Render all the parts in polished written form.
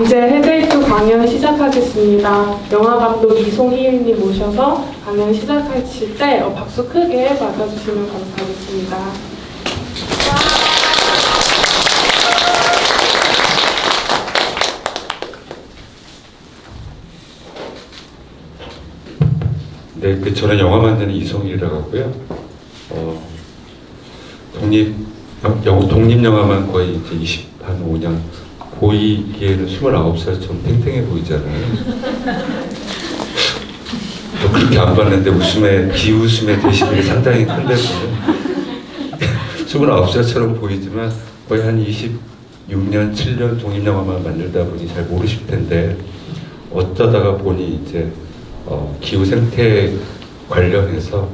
이제 헤드웨이트 강연 시작하겠습니다. 영화감독 이송희님 모셔서 강연 시작하실 때 박수 크게 맞아주시면 감사하겠습니다. 네, 저는 영화 만드는 이송희라고 하고요. 독립영화만 거의 이제 한 5년, 보이기에는 29살처럼 탱탱해 보이잖아요. 그렇게 안 봤는데 비웃음의 데시벨이 상당히 큰데 보면 29살처럼 보이지만 거의 한 26년, 7년 독립영화만 만들다 보니 잘 모르실 텐데 어쩌다가 보니 이제 기후 생태 관련해서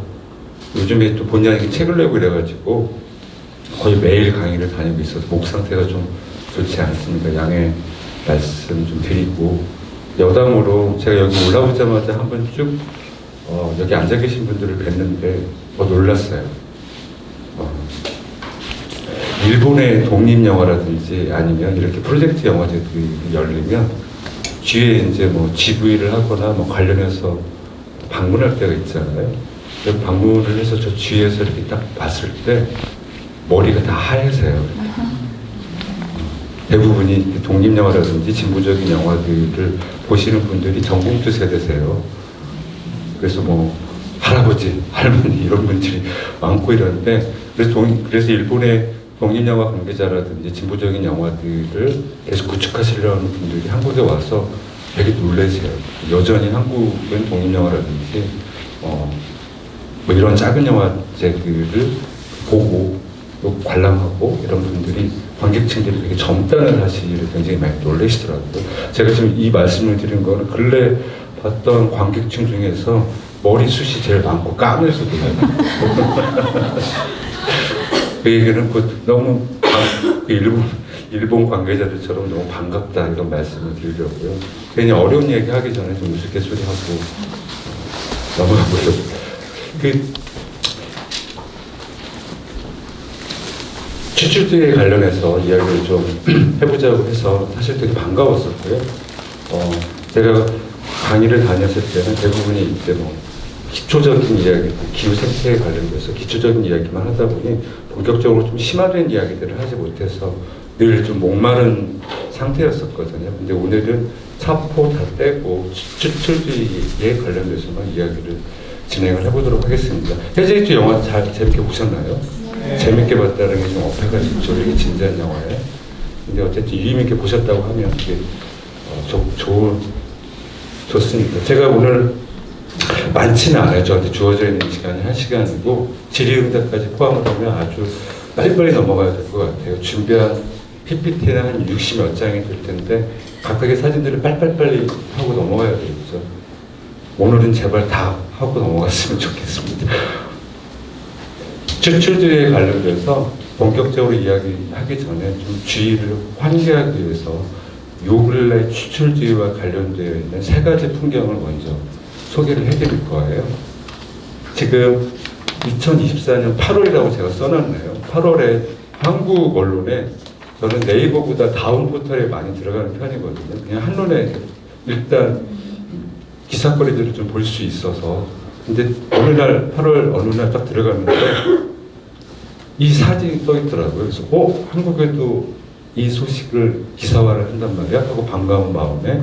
요즘에 또 본의 아니게 책을 내고 이래가지고 거의 매일 강의를 다니고 있어서 목 상태가 좀 좋지 않습니다. 양해 말씀 좀 드리고, 여담으로 제가 여기 올라오자마자 한번 쭉 여기 앉아 계신 분들을 뵀는데 놀랐어요. 일본의 독립영화라든지 아니면 이렇게 프로젝트 영화제들이 열리면 뒤에 이제 뭐 GV를 하거나 뭐 관련해서 방문할 때가 있잖아요. 방문을 해서 저 뒤에서 이렇게 딱 봤을 때 머리가 다 하얘서요. 대부분이 독립영화라든지 진보적인 영화들을 보시는 분들이 전공투 세대세요. 그래서 뭐 할아버지, 할머니 이런 분들이 많고 이러는데, 그래서 일본의 독립영화 관계자라든지 진보적인 영화들을 계속 구축하시려는 분들이 한국에 와서 되게 놀라세요. 여전히 한국은 독립영화라든지 뭐 이런 작은 영화제들을 보고 또 관람하고 이런 분들이, 관객층들이 되게 점단을 하시기를 굉장히 많이 놀라시더라고요. 제가 지금 이 말씀을 드린 거는 근래 봤던 관객층 중에서 머리숱이 제일 많고 까매서도 그 얘기는 너무 일본 관계자들처럼 너무 반갑다 이런 말씀을 드리려고요. 괜히 어려운 얘기 하기 전에 좀 우스갯소리하고 넘어가고요. 추출제에 관련해서 이야기를 좀 해보자고 해서 사실 되게 반가웠었고요. 제가 강의를 다녔을 때는 대부분이 이제 뭐 기초적인 이야기, 기후 생태에 관련돼서 기초적인 이야기만 하다 보니 본격적으로 좀 심화된 이야기들을 하지 못해서 늘 좀 목마른 상태였었거든요. 근데 오늘은 차포 다 떼고 추출제에 관련돼서만 이야기를 진행을 해보도록 하겠습니다. 헤드웨이트 영화 잘 재밌게 보셨나요? 네. 재밌게 봤다는 게 좀 어폐가 있죠. 이게 진지한 영화에. 근데 어쨌든 유의미있게 보셨다고 하면 되게 좋습니다. 제가 오늘 많지는 않아요. 저한테 주어져 있는 시간이 1시간이고 질의응답까지 포함을 하면 아주 빨리빨리 넘어가야 될 것 같아요. 준비한 PPT는 한 60몇 장이 될 텐데 각각의 사진들을 빨리빨리 하고 넘어가야 되겠죠. 오늘은 제발 다 하고 넘어갔으면 좋겠습니다. 추출제에 관련돼서 본격적으로 이야기하기 전에 좀 주의를 환기하기 위해서 요 근래 추출제와 관련되어 있는 3가지 풍경을 먼저 소개를 해드릴 거예요. 지금 2024년 8월이라고 제가 써놨네요. 8월에 한국 언론에, 저는 네이버보다 다운 포털에 많이 들어가는 편이거든요. 그냥 한눈에 일단 기사거리들을 좀 볼 수 있어서. 근데 어느 날 8월 어느 날 딱 들어갔는데 이 사진이 떠 있더라고요. 그래서 한국에도 이 소식을 기사화를 한단 말이야 하고 반가운 마음에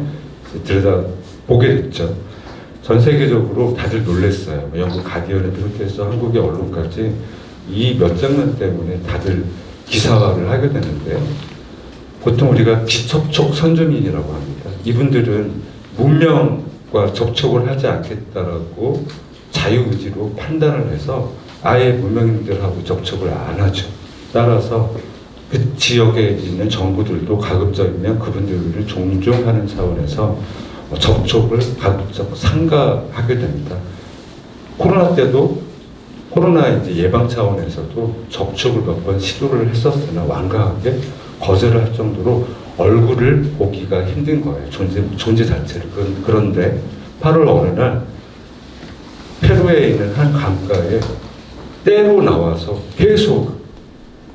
들여다 보게 됐죠. 전 세계적으로 다들 놀랐어요. 영국 가디언을 비롯해서 한국의 언론까지 이 몇 장면 때문에 다들 기사화를 하게 되는데, 보통 우리가 비접촉 선주민이라고 합니다. 이분들은 문명과 접촉을 하지 않겠다라고 자유의지로 판단을 해서 아예 문명인들하고 접촉을 안 하죠. 따라서 그 지역에 있는 정부들도 가급적이면 그분들을 존중하는 차원에서 접촉을 가급적 삼가하게 됩니다. 코로나 때도 코로나 이제 예방 차원에서도 접촉을 몇 번 시도를 했었으나 완강하게 거절을 할 정도로 얼굴을 보기가 힘든 거예요. 존재 자체를. 그런데 8월 어느 날 페루에 있는 한 강가에 떼로 나와서 계속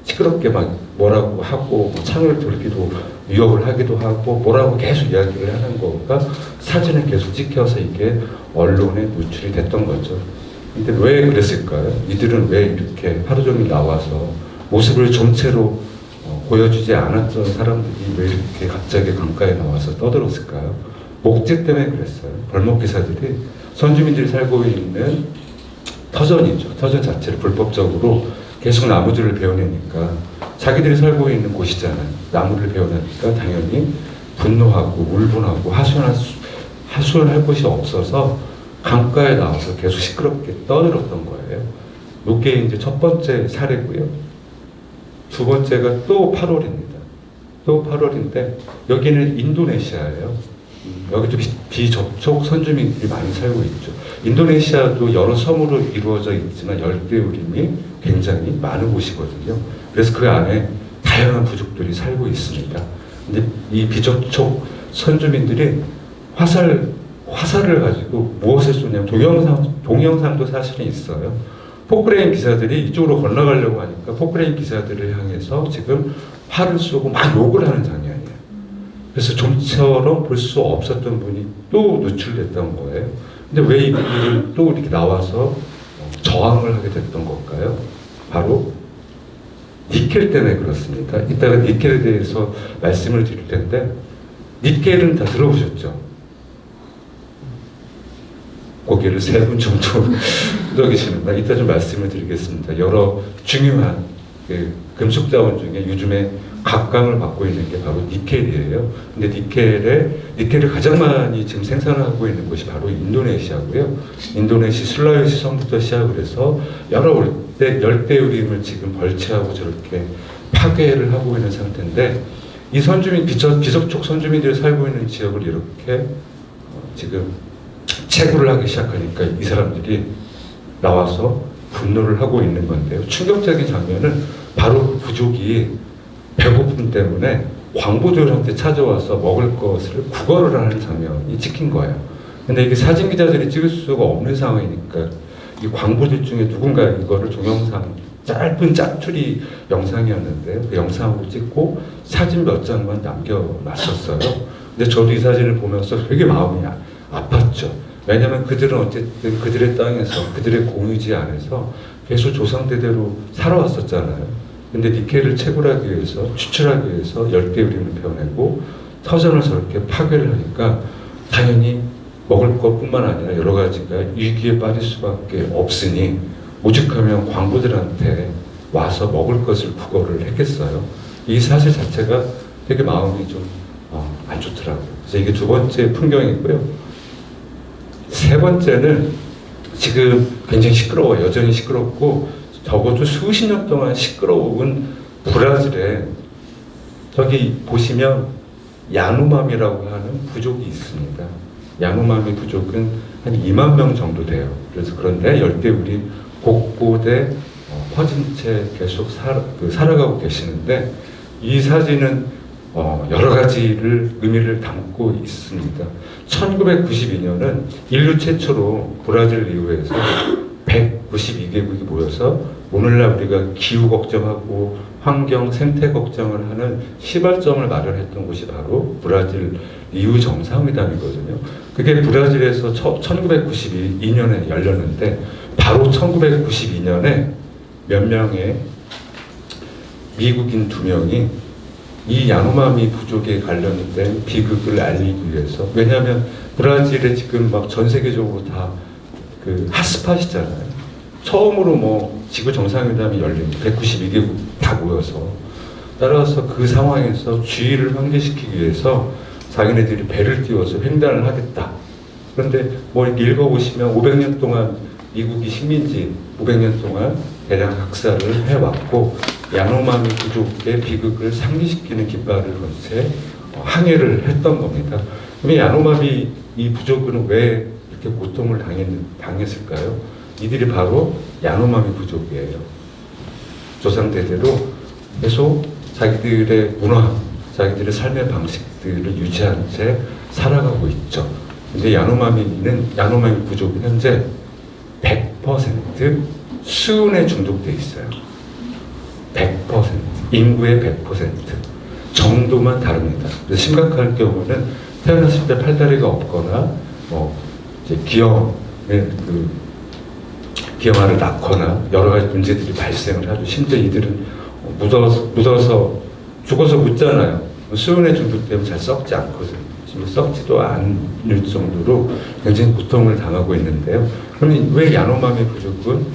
시끄럽게 막 뭐라고 하고 창을 들기도 위협을 하기도 하고 뭐라고 계속 이야기를 하는 거가 사진을 계속 찍혀서 이게 언론에 노출이 됐던 거죠. 근데 왜 그랬을까요? 이들은 왜 이렇게 하루 종일 나와서 모습을 전체로 보여주지 않았던 사람들이 왜 이렇게 갑자기 강가에 나와서 떠들었을까요? 목재 때문에 그랬어요. 벌목 기사들이 선주민들이 살고 있는 터전이죠. 터전 자체를 불법적으로 계속 나무들을 베어내니까 자기들이 살고 있는 곳이잖아요. 나무를 베어내니까 당연히 분노하고 울분하고 하소연할 곳이 없어서 강가에 나와서 계속 시끄럽게 떠들었던 거예요. 이게 이제 첫 번째 사례고요. 두 번째가 또 8월입니다. 또 8월인데 여기는 인도네시아예요. 여기도 비접촉 선주민들이 많이 살고 있죠. 인도네시아도 여러 섬으로 이루어져 있지만 열대우림이 굉장히 많은 곳이거든요. 그래서 그 안에 다양한 부족들이 살고 있습니다. 근데 이 비접촉 선주민들이 화살을 가지고 무엇을 쏘냐면 동영상도 사실은 있어요. 포크레인 기사들이 이쪽으로 건너가려고 하니까 포크레인 기사들을 향해서 지금 활을 쏘고 막 욕을 하는 장면이에요. 그래서 좀처럼 볼 수 없었던 분이 또 노출됐던 거예요. 근데 왜 이분들은 또 이렇게 나와서 저항을 하게 됐던 걸까요? 바로 니켈 때문에 그렇습니다. 이따가 니켈에 대해서 말씀을 드릴 텐데 니켈은 다 들어보셨죠? 고개를 3분 정도 끄덕이시는구나. 이따 좀 말씀을 드리겠습니다. 여러 중요한 금속 자원 중에 요즘에 각광을 받고 있는 게 바로 니켈이에요. 근데 니켈을 가장 많이 지금 생산하고 있는 곳이 바로 인도네시아고요. 인도네시 술라웨시 섬부터 시작을 해서 여러 열대우림을 지금 벌채하고 저렇게 파괴를 하고 있는 상태인데 이 선주민, 비접촉 선주민들이 살고 있는 지역을 이렇게 지금 채굴을 하기 시작하니까 이 사람들이 나와서 분노를 하고 있는 건데요. 충격적인 장면은 바로 그 부족이 배고픔 때문에 광부들한테 찾아와서 먹을 것을 구걸을 하는 장면이 찍힌 거예요. 근데 이게 사진 기자들이 찍을 수가 없는 상황이니까 이 광부들 중에 누군가 이거를 동영상 짧은 짤투리 영상이었는데요. 그 영상으로 찍고 사진 몇 장만 남겨놨었어요. 근데 저도 이 사진을 보면서 되게 마음이 아팠죠. 왜냐하면 그들은 어쨌든 그들의 땅에서 그들의 공유지 안에서 계속 조상대대로 살아왔었잖아요. 근데 니켈을 채굴하기 위해서 추출하기 위해서 열대우림을 베어내고 터전을 저렇게 파괴를 하니까 당연히 먹을 것뿐만 아니라 여러 가지가 위기에 빠질 수밖에 없으니 오죽하면 광부들한테 와서 먹을 것을 구걸을 했겠어요. 이 사실 자체가 되게 마음이 좀 안 좋더라고요. 그래서 이게 두 번째 풍경이고요. 세 번째는 지금 굉장히 시끄러워요. 여전히 시끄럽고 적어도 수십 년 동안 시끄러운 브라질에 저기 보시면 야누맘이라고 하는 부족이 있습니다. 야누마미 부족은 한 2만 명 정도 돼요. 그래서 그런데 열대우림 곳곳에 퍼진 채 계속 살아가고 계시는데 이 사진은 여러 가지를 의미를 담고 있습니다. 1992년은 인류 최초로 브라질 리우에서 192개국이 모여서 오늘날 우리가 기후 걱정하고 환경 생태 걱정을 하는 시발점을 마련했던 곳이 바로 브라질 리우 정상회담이거든요. 그게 브라질에서 1992년에 열렸는데 바로 1992년에 몇 명의 미국인 2명이 이 야누마미 부족에 관련된 비극을 알리기 위해서, 왜냐하면 브라질에 지금 막 전 세계적으로 다 그 핫스팟이잖아요. 처음으로 뭐 지구 정상회담이 열린 192개국 다 모여서, 따라서 그 상황에서 주의를 환기시키기 위해서 자기네들이 배를 띄워서 횡단을 하겠다. 그런데 뭐 이렇게 읽어보시면 500년 동안 미국이 식민지 500년 동안 대량 학살을 해왔고 야노마미 부족의 비극을 상기시키는 깃발을 건 채 항해를 했던 겁니다. 그럼 야노마미 이 부족은 왜 이렇게 고통을 당했을까요? 이들이 바로 야노마미 부족이에요. 조상대대로 계속 자기들의 문화, 자기들의 삶의 방식들을 유지한 채 살아가고 있죠. 근데 야노마미 부족은 현재 100% 수은에 중독돼 있어요. 100%. 인구의 100%. 정도만 다릅니다. 그래서 심각한 경우는 태어났을 때 팔다리가 없거나 이제 기형아를 낳거나 여러 가지 문제들이 발생을 하죠. 심지어 이들은 묻어서 죽어서 묻잖아요. 수은의 중독 때문에 잘 썩지 않거든요. 지금 썩지도 않을 정도로 굉장히 고통을 당하고 있는데요. 그러면 왜 야노마미 부족은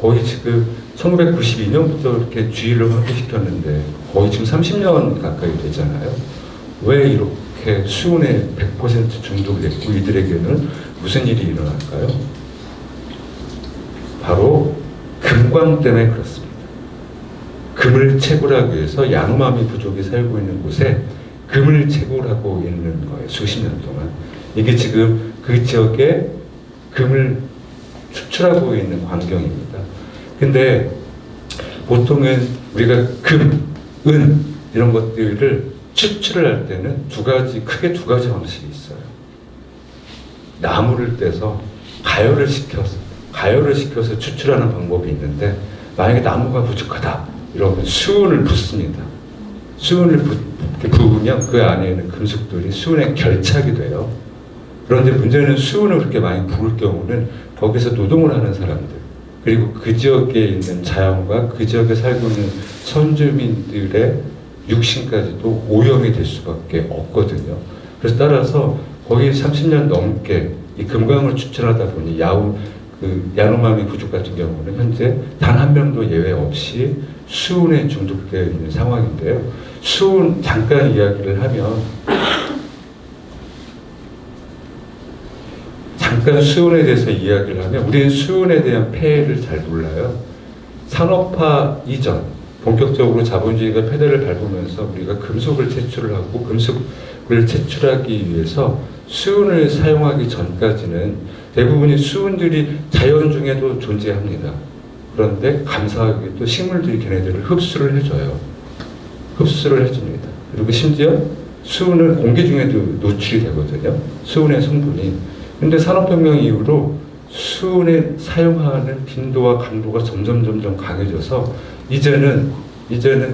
거의 지금 1992년부터 이렇게 주의를 확대시켰는데 거의 지금 30년 가까이 되잖아요. 왜 이렇게 수은에 100% 중독됐고 이들에게는 무슨 일이 일어날까요? 바로 금광 때문에 그렇습니다. 금을 채굴하기 위해서 야노마미 부족이 살고 있는 곳에 금을 채굴하고 있는 거예요. 수십 년 동안. 이게 지금 그 지역에 금을 추출하고 있는 광경입니다. 근데 보통은 우리가 금, 은 이런 것들을 추출을 할 때는 크게 두 가지 방식이 있어요. 나무를 떼서 가열을 시켜서 추출하는 방법이 있는데 만약에 나무가 부족하다 이러면 수은을 붓습니다. 수은을 부으면 그 안에는 금속들이 수은에 결착이 돼요. 그런데 문제는 수은을 그렇게 많이 부을 경우는 거기서 노동을 하는 사람들 그리고 그 지역에 있는 자연과 그 지역에 살고 있는 선주민들의 육신까지도 오염이 될 수밖에 없거든요. 그래서 따라서 거의 30년 넘게 이 금광을 추출하다 보니 야노마미 부족 같은 경우는 현재 단 한 명도 예외 없이 수은에 중독되어 있는 상황인데요. 수은 잠깐 이야기를 하면 잠깐 수은에 대해서 이야기를 하면 우리는 수은에 대한 폐해를 잘 몰라요. 산업화 이전 본격적으로 자본주의가 페달을 밟으면서 우리가 금속을 채취를 하고 금속을 채취하기 위해서 수은을 사용하기 전까지는 대부분의 수은들이 자연 중에도 존재합니다. 그런데 감사하게도 식물들이 걔네들을 흡수를 해줘요. 흡수를 해줍니다. 그리고 심지어 수은은 공기 중에도 노출이 되거든요. 수은의 성분이. 근데 산업혁명 이후로 수은에 사용하는 빈도와 강도가 점점 강해져서 이제는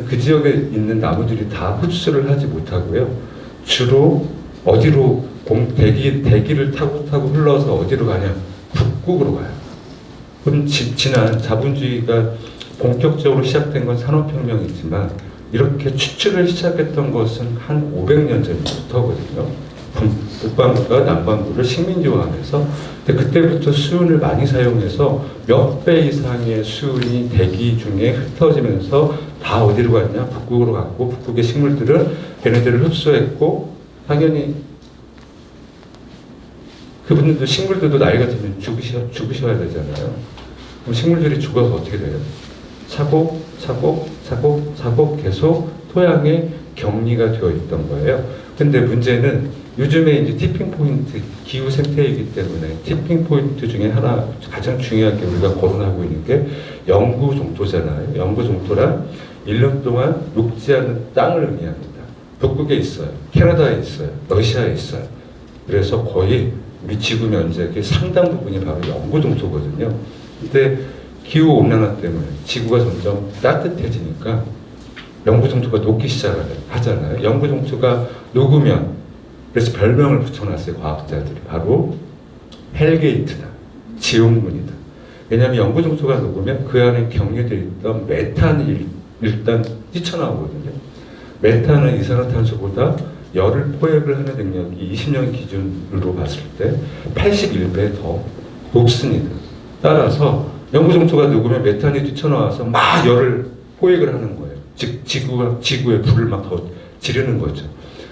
그 지역에 있는 나무들이 다 흡수를 하지 못하고요. 주로 어디로 대기를 타고 흘러서 어디로 가냐? 북극으로 가요. 그럼 지난 자본주의가 본격적으로 시작된 건 산업혁명이지만 이렇게 추출을 시작했던 것은 한 500년 전부터거든요. 북반구가 남반구를 식민지화하면서 그때부터 수은을 많이 사용해서 몇 배 이상의 수은이 대기 중에 흩어지면서 다 어디로 갔냐? 북극으로 갔고 북극의 식물들은 걔네들을 흡수했고 당연히 그분들도 식물들도 나이가 들면 죽으셔야 되잖아요. 그럼 식물들이 죽어서 어떻게 돼요? 차곡 계속 토양에 격리가 되어 있던 거예요. 근데 문제는 요즘에 이제 티핑 포인트, 기후 생태이기 때문에 티핑 포인트 중에 하나 가장 중요하게 우리가 거론하고 있는 게 영구 종토잖아요. 영구 종토란 1년 동안 녹지 않는 땅을 의미합니다. 북극에 있어요. 캐나다에 있어요. 러시아에 있어요. 그래서 거의 우리 지구 면적의 상당 부분이 바로 영구 종토거든요. 근데 기후 온난화 때문에 지구가 점점 따뜻해지니까 영구 종토가 녹기 시작하잖아요. 영구 종토가 녹으면 그래서 별명을 붙여놨어요. 과학자들이. 바로 헬게이트다. 지옥문이다. 왜냐하면 영구 종토가 녹으면 그 안에 격리되어 있던 메탄이 일단 뛰쳐나오거든요. 메탄은 이산화탄소보다 열을 포획을 하는 능력이 20년 기준으로 봤을 때 81배 더 높습니다. 따라서 영구 종토가 녹으면 메탄이 뛰쳐나와서 막 열을 포획을 하는 거예요. 즉 지구에 불을 막 더 지르는 거죠.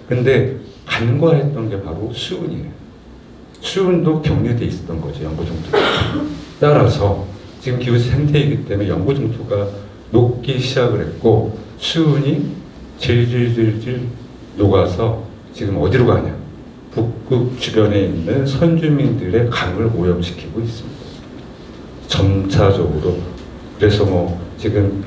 근데 간과했던 게 바로 수은이에요. 수은도 격려돼 있었던 거죠. 영구 종토가. 따라서 지금 기후 생태이기 때문에 영구 종토가 녹기 시작을 했고 수은이 질질질질 녹아서 지금 어디로 가냐? 북극 주변에 있는 선주민들의 강을 오염시키고 있습니다. 점차적으로. 그래서 지금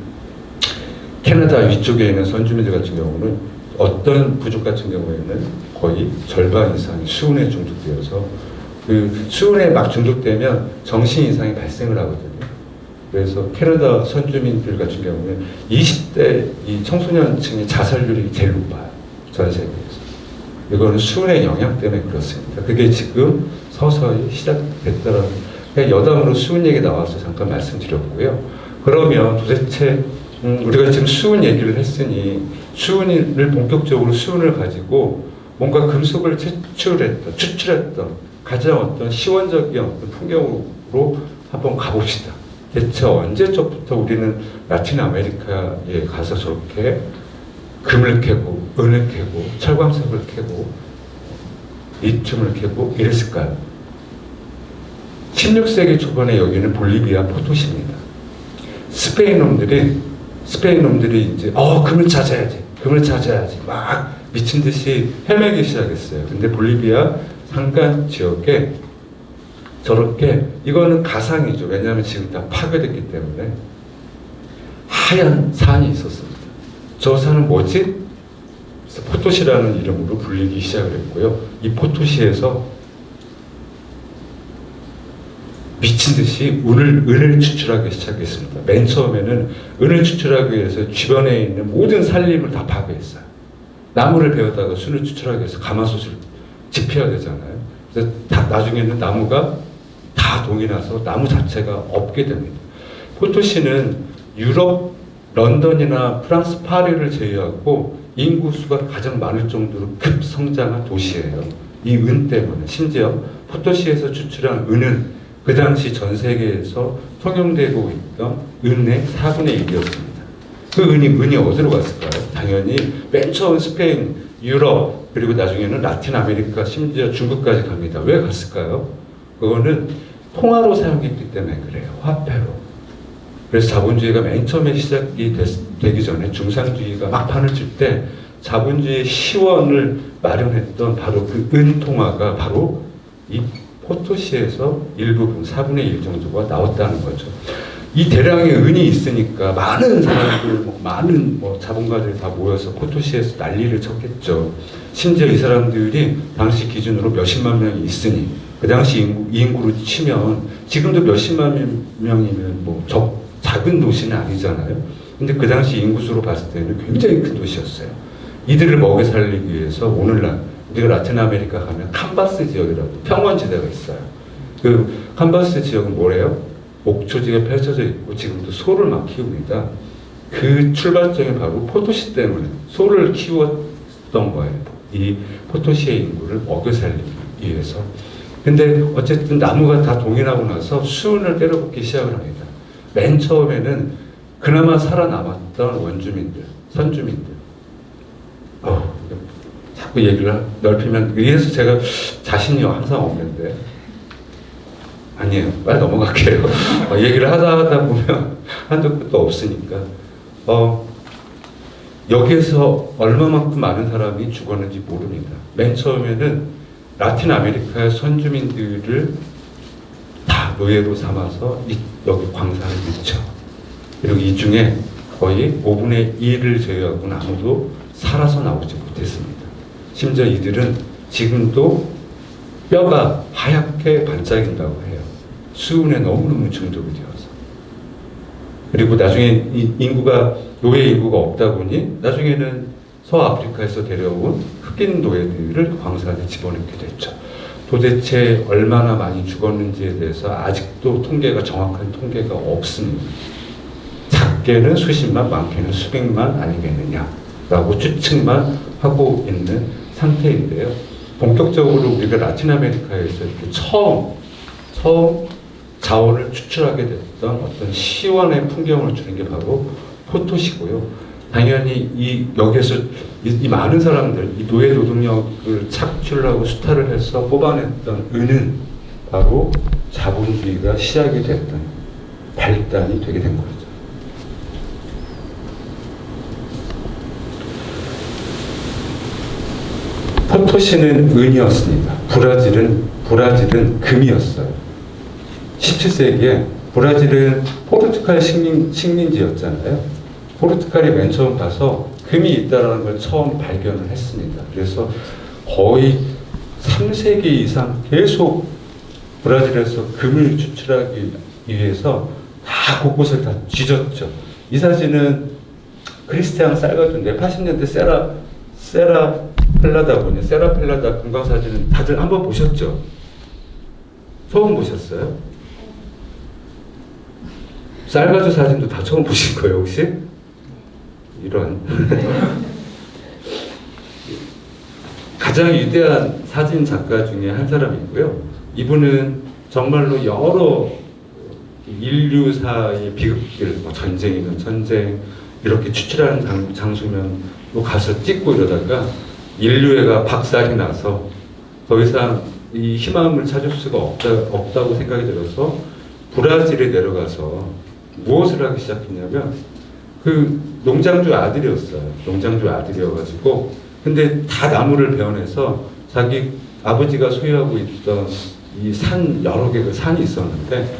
캐나다 위쪽에 있는 선주민들 같은 경우는 어떤 부족 같은 경우에는 거의 절반 이상이 수은에 중독되어서 그 수은에 막 중독되면 정신 이상이 발생을 하거든요. 그래서 캐나다 선주민들 같은 경우는 20대 이 청소년층의 자살률이 제일 높아요. 전 세계에서. 이거는 수은의 영향 때문에 그렇습니다. 그게 지금 서서히 시작됐다라는, 여담으로 수은 얘기 나와서 잠깐 말씀드렸고요. 그러면 도대체 우리가 지금 수은 얘기를 했으니 수은을 본격적으로 수은을 가지고 뭔가 금속을 추출했던 가장 어떤 시원적인 어떤 풍경으로 한번 가봅시다. 대체 언제적부터 우리는 라틴 아메리카에 가서 저렇게 금을 캐고 은을 캐고 철광석을 캐고 리튬을 캐고 이랬을까요? 16세기 초반에 여기는 볼리비아 포토시입니다. 스페인 놈들이 이제 금을 찾아야지 막 미친 듯이 헤매기 시작했어요. 근데 볼리비아 산간 지역에 저렇게, 이거는 가상이죠. 왜냐하면 지금 다 파괴됐기 때문에 하얀 산이 있었습니다. 저 산은 뭐지? 그래서 포토시라는 이름으로 불리기 시작을 했고요. 이 포토시에서 미친 듯이 은을 추출하기 시작했습니다. 맨 처음에는 은을 추출하기 위해서 주변에 있는 모든 산림을 다 파괴했어요. 나무를 베어다가 순을 추출하기 위해서 가마솥을 집혀야 되잖아요. 그래서 나중에는 나무가 다 동이 나서 나무 자체가 없게 됩니다. 포토시는 유럽, 런던이나 프랑스 파리를 제외하고 인구수가 가장 많을 정도로 급성장한 도시예요. 이 은 때문에. 심지어 포토시에서 추출한 은은 그 당시 전 세계에서 통용되고 있던 은의 4분의 1이었습니다. 그 은이 어디로 갔을까요? 당연히 맨 처음 스페인, 유럽, 그리고 나중에는 라틴 아메리카, 심지어 중국까지 갑니다. 왜 갔을까요? 그거는 통화로 사용했기 때문에 그래요. 화폐로. 그래서 자본주의가 맨 처음에 시작이 되기 전에 중상주의가 막 판을 칠 때 자본주의의 시원을 마련했던 바로 그 은통화가 바로 이 포토시에서 일부분 4분의 1 정도가 나왔다는 거죠. 이 대량의 은이 있으니까 많은 사람들, 많은 자본가들이 다 모여서 포토시에서 난리를 쳤겠죠. 심지어 이 사람들이 당시 기준으로 몇십만 명이 있으니, 그 당시 인구로 치면 지금도 몇십만 명이면 작은 도시는 아니잖아요. 근데 그 당시 인구수로 봤을 때는 굉장히 큰 도시였어요. 이들을 먹여 살리기 위해서 오늘날 우리가 라틴 아메리카 가면 캄바스 지역이라고 평원지대가 있어요. 그 캄바스 지역은 뭐래요? 목초지가 펼쳐져 있고 지금도 소를 막 키웁니다. 그 출발점이 바로 포토시 때문에 소를 키웠던 거예요. 이 포토시의 인구를 먹여 살리기 위해서. 근데 어쨌든 나무가 다 동인하고 나서 수은을 때려붓기 시작을 합니다. 맨 처음에는 그나마 살아남았던 원주민들, 선주민들. 자꾸 얘기를 넓히면, 이래서 제가 자신이 항상 없는데. 아니에요. 빨리 넘어갈게요. 얘기를 하다 보면 한도 끝도 없으니까. 여기에서 얼마만큼 많은 사람이 죽었는지 모릅니다. 맨 처음에는 라틴 아메리카의 선주민들을 다 노예로 삼아서 여기 광산을 묻혀. 그리고 이 중에 거의 5분의 1을 제외하고는 아무도 살아서 나오지 못했습니다. 심지어 이들은 지금도 뼈가 하얗게 반짝인다고 해요. 수은에 너무너무 중독이 되어서. 그리고 나중에 노예 인구가 없다 보니 나중에는 서아프리카에서 데려온 흑인 노예들을 광산에 집어넣게 됐죠. 도대체 얼마나 많이 죽었는지에 대해서 아직도 정확한 통계가 없습니다. 작게는 수십만, 많게는 수백만 아니겠느냐라고 추측만 하고 있는 상태인데요. 본격적으로 우리가 라틴 아메리카에서 이렇게 처음 자원을 추출하게 됐던 어떤 시원의 풍경을 주는 게 바로 포토시고요. 당연히 여기에서 이 많은 사람들, 이 노예 노동력을 착출하고 수탈을 해서 뽑아냈던 은은 바로 자본주의가 시작이 됐던 발단이 되게 된 거죠. 포토시는 은이었습니다. 브라질은 금이었어요. 17세기에 브라질은 포르투갈 식민지였잖아요. 포르투갈이 맨 처음 가서 금이 있다는 걸 처음 발견을 했습니다. 그래서 거의 3세기 이상 계속 브라질에서 금을 추출하기 위해서 다 곳곳을 다 뒤졌죠. 이 사진은 크리스티앙 살가두인데 80년대 세라 펠라다 금강 사진은 다들 한번 보셨죠? 처음 보셨어요? 살가두 사진도 다 처음 보신 거예요, 혹시? 이런. 가장 위대한 사진 작가 중에 한 사람이고요. 이분은 정말로 여러 인류사의 비극들, 뭐 전쟁이면 전쟁, 이렇게 추출하는 장소면 또 가서 찍고 이러다가 인류애가 박살이 나서 더 이상 이 희망을 찾을 수가 없다고 생각이 들어서 브라질에 내려가서 무엇을 하기 시작했냐면 그 농장주 아들이었어요. 농장주 아들이어가지고 근데 다 나무를 베어내서 자기 아버지가 소유하고 있던 이 산 여러 개의 산이 있었는데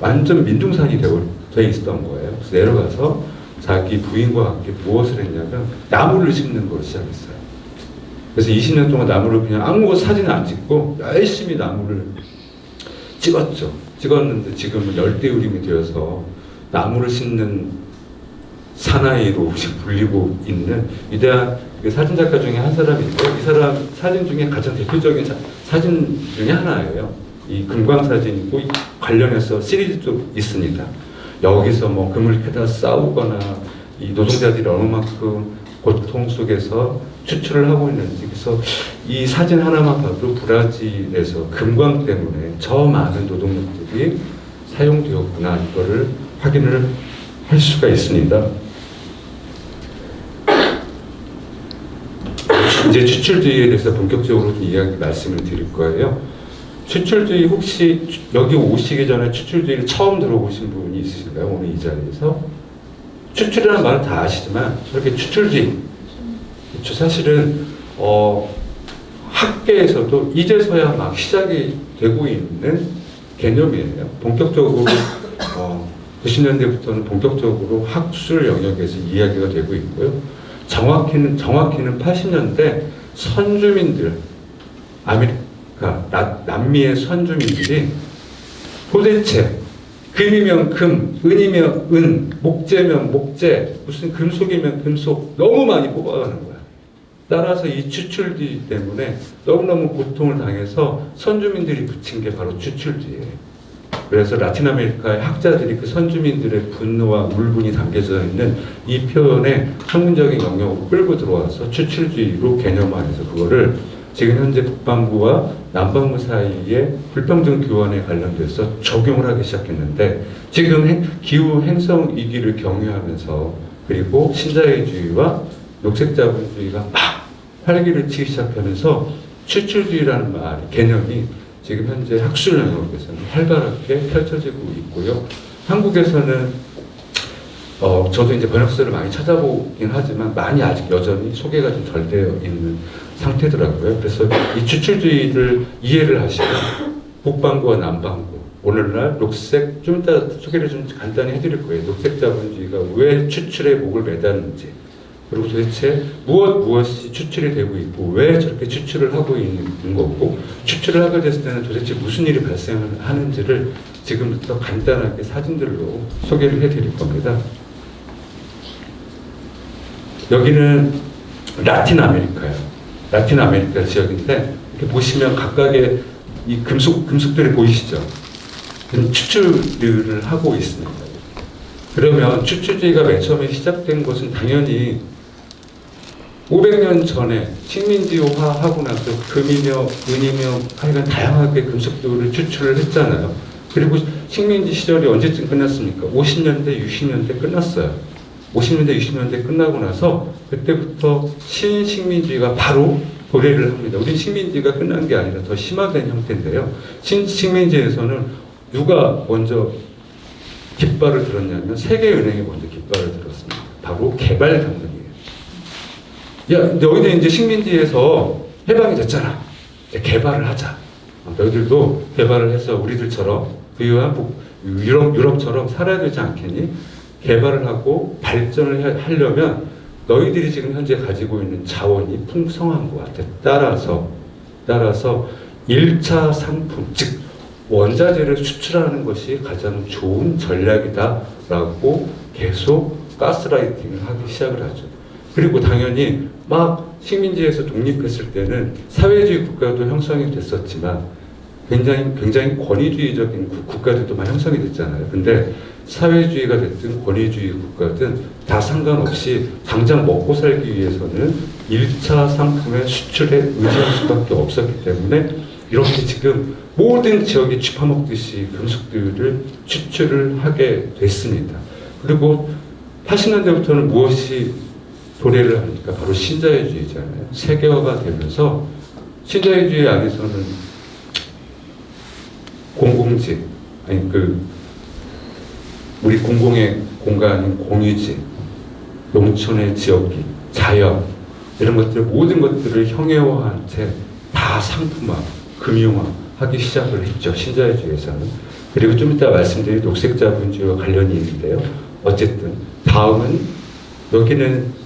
완전 민둥산이 돼 있었던 거예요. 그래서 내려가서 자기 부인과 함께 무엇을 했냐면 나무를 심는 걸 시작했어요. 그래서 20년 동안 나무를 그냥 아무것도 사진을 안 찍고 열심히 나무를 찍었죠. 찍었는데 지금은 열대우림이 되어서 나무를 심는 사나이로 불리고 있는 위대한 사진작가 중에 한 사람인데 이 사람 사진 중에 가장 대표적인 사진 중에 하나예요. 이 금광사진이고 관련해서 시리즈도 있습니다. 여기서 뭐 금을 캐다 싸우거나 이 노동자들이 얼마만큼 고통 속에서 추출을 하고 있는지 그래서 이 사진 하나만 봐도 브라질에서 금광 때문에 저 많은 노동력들이 사용되었구나 이거를 확인을 할 수가 있습니다. 이제 추출주의에 대해서 본격적으로 이야기 말씀을 드릴 거예요. 추출주의 혹시 여기 오시기 전에 추출주의를 처음 들어보신 분이 있으신가요? 오늘 이 자리에서? 추출이라는 말은 다 아시지만 저렇게 추출주의 사실은 학계에서도 이제서야 막 시작이 되고 있는 개념이에요. 본격적으로 90년대부터는 본격적으로 학술 영역에서 이야기가 되고 있고요. 정확히는 80년대 선주민들 남미의 선주민들이 도대체 금이면 금, 은이면 은, 목재면 목재, 무슨 금속이면 금속 너무 많이 뽑아가는 거야. 따라서 이 추출주의 때문에 너무너무 고통을 당해서 선주민들이 붙인 게 바로 추출주의예요. 그래서 라틴 아메리카의 학자들이 그 선주민들의 분노와 울분이 담겨져 있는 이 표현에 학문적인 영역으로 끌고 들어와서 추출주의로 개념화해서 그거를 지금 현재 북반구와 남반구 사이에 불평등 교환에 관련돼서 적용을 하기 시작했는데 지금 기후 행성 위기를 경유하면서 그리고 신자유주의와 녹색자본주의가 막 활기를 치기 시작하면서 추출주의라는 개념이 지금 현재 학술 영역에서는 활발하게 펼쳐지고 있고요. 한국에서는 저도 이제 번역서를 많이 찾아보긴 하지만 많이 아직 여전히 소개가 좀 덜 되어 있는 상태더라고요. 그래서 이 추출주의를 이해를 하시면 북반구와 남반구 오늘날 녹색 좀 이따 소개를 좀 간단히 해드릴 거예요. 녹색 자본주의가 왜 추출에 목을 매다는지 그리고 도대체 무엇이 추출이 되고 있고 왜 저렇게 추출을 하고 있는 거고 추출을 하게 됐을 때는 도대체 무슨 일이 발생하는지를 지금부터 간단하게 사진들로 소개를 해드릴 겁니다. 여기는 라틴 아메리카예요. 라틴 아메리카 지역인데 이렇게 보시면 각각의 이 금속들이 보이시죠? 추출을 하고 있습니다. 그러면 추출주의가 맨 처음에 시작된 것은 당연히 500년 전에 식민지화하고 나서 금이며 은이며 하여간 다양하게 금속들을 추출을 했잖아요. 그리고 식민지 시절이 언제쯤 끝났습니까? 50년대, 60년대 끝났어요. 50년대, 60년대 끝나고 나서 그때부터 신식민주의가 바로 도래를 합니다. 우리 식민지가 끝난 게 아니라 더 심화된 형태인데요. 신식민지에서는 누가 먼저 깃발을 들었냐면 세계은행이 먼저 깃발을 들었습니다. 바로 개발당국이에요. 야, 너희들 이제 식민지에서 해방이 됐잖아. 이제 개발을 하자. 너희들도 개발을 해서 우리들처럼 부유한 유럽처럼 살아야 되지 않겠니? 개발을 하고 발전을 하려면 너희들이 지금 현재 가지고 있는 자원이 풍성한 것 같아. 따라서 1차 상품, 즉 원자재를 수출하는 것이 가장 좋은 전략이다라고 계속 가스라이팅을 하기 시작을 하죠. 그리고 당연히 막 식민지에서 독립했을 때는 사회주의 국가도 형성이 됐었지만 굉장히 권위주의적인 국가들도 많이 형성이 됐잖아요. 근데 사회주의가 됐든 권위주의 국가든 다 상관없이 당장 먹고 살기 위해서는 1차 상품의 수출에 의지할 수밖에 없었기 때문에 이렇게 지금 모든 지역이 쥐파먹듯이 금속들을 추출을 하게 됐습니다. 그리고 80년대부터는 무엇이 도래를 하니까 바로 신자유주의잖아요. 세계화가 되면서 신자유주의 안에서는 공공지, 아니 우리 공공의 공간인 공유지, 농촌의 지역이, 자연 이런 것들 모든 것들을 형해화한 채 다 상품화, 금융화하기 시작을 했죠. 신자유주의에서는. 그리고 좀 이따 말씀드릴 녹색자본주의와 관련이 있는데요. 어쨌든 다음은 여기는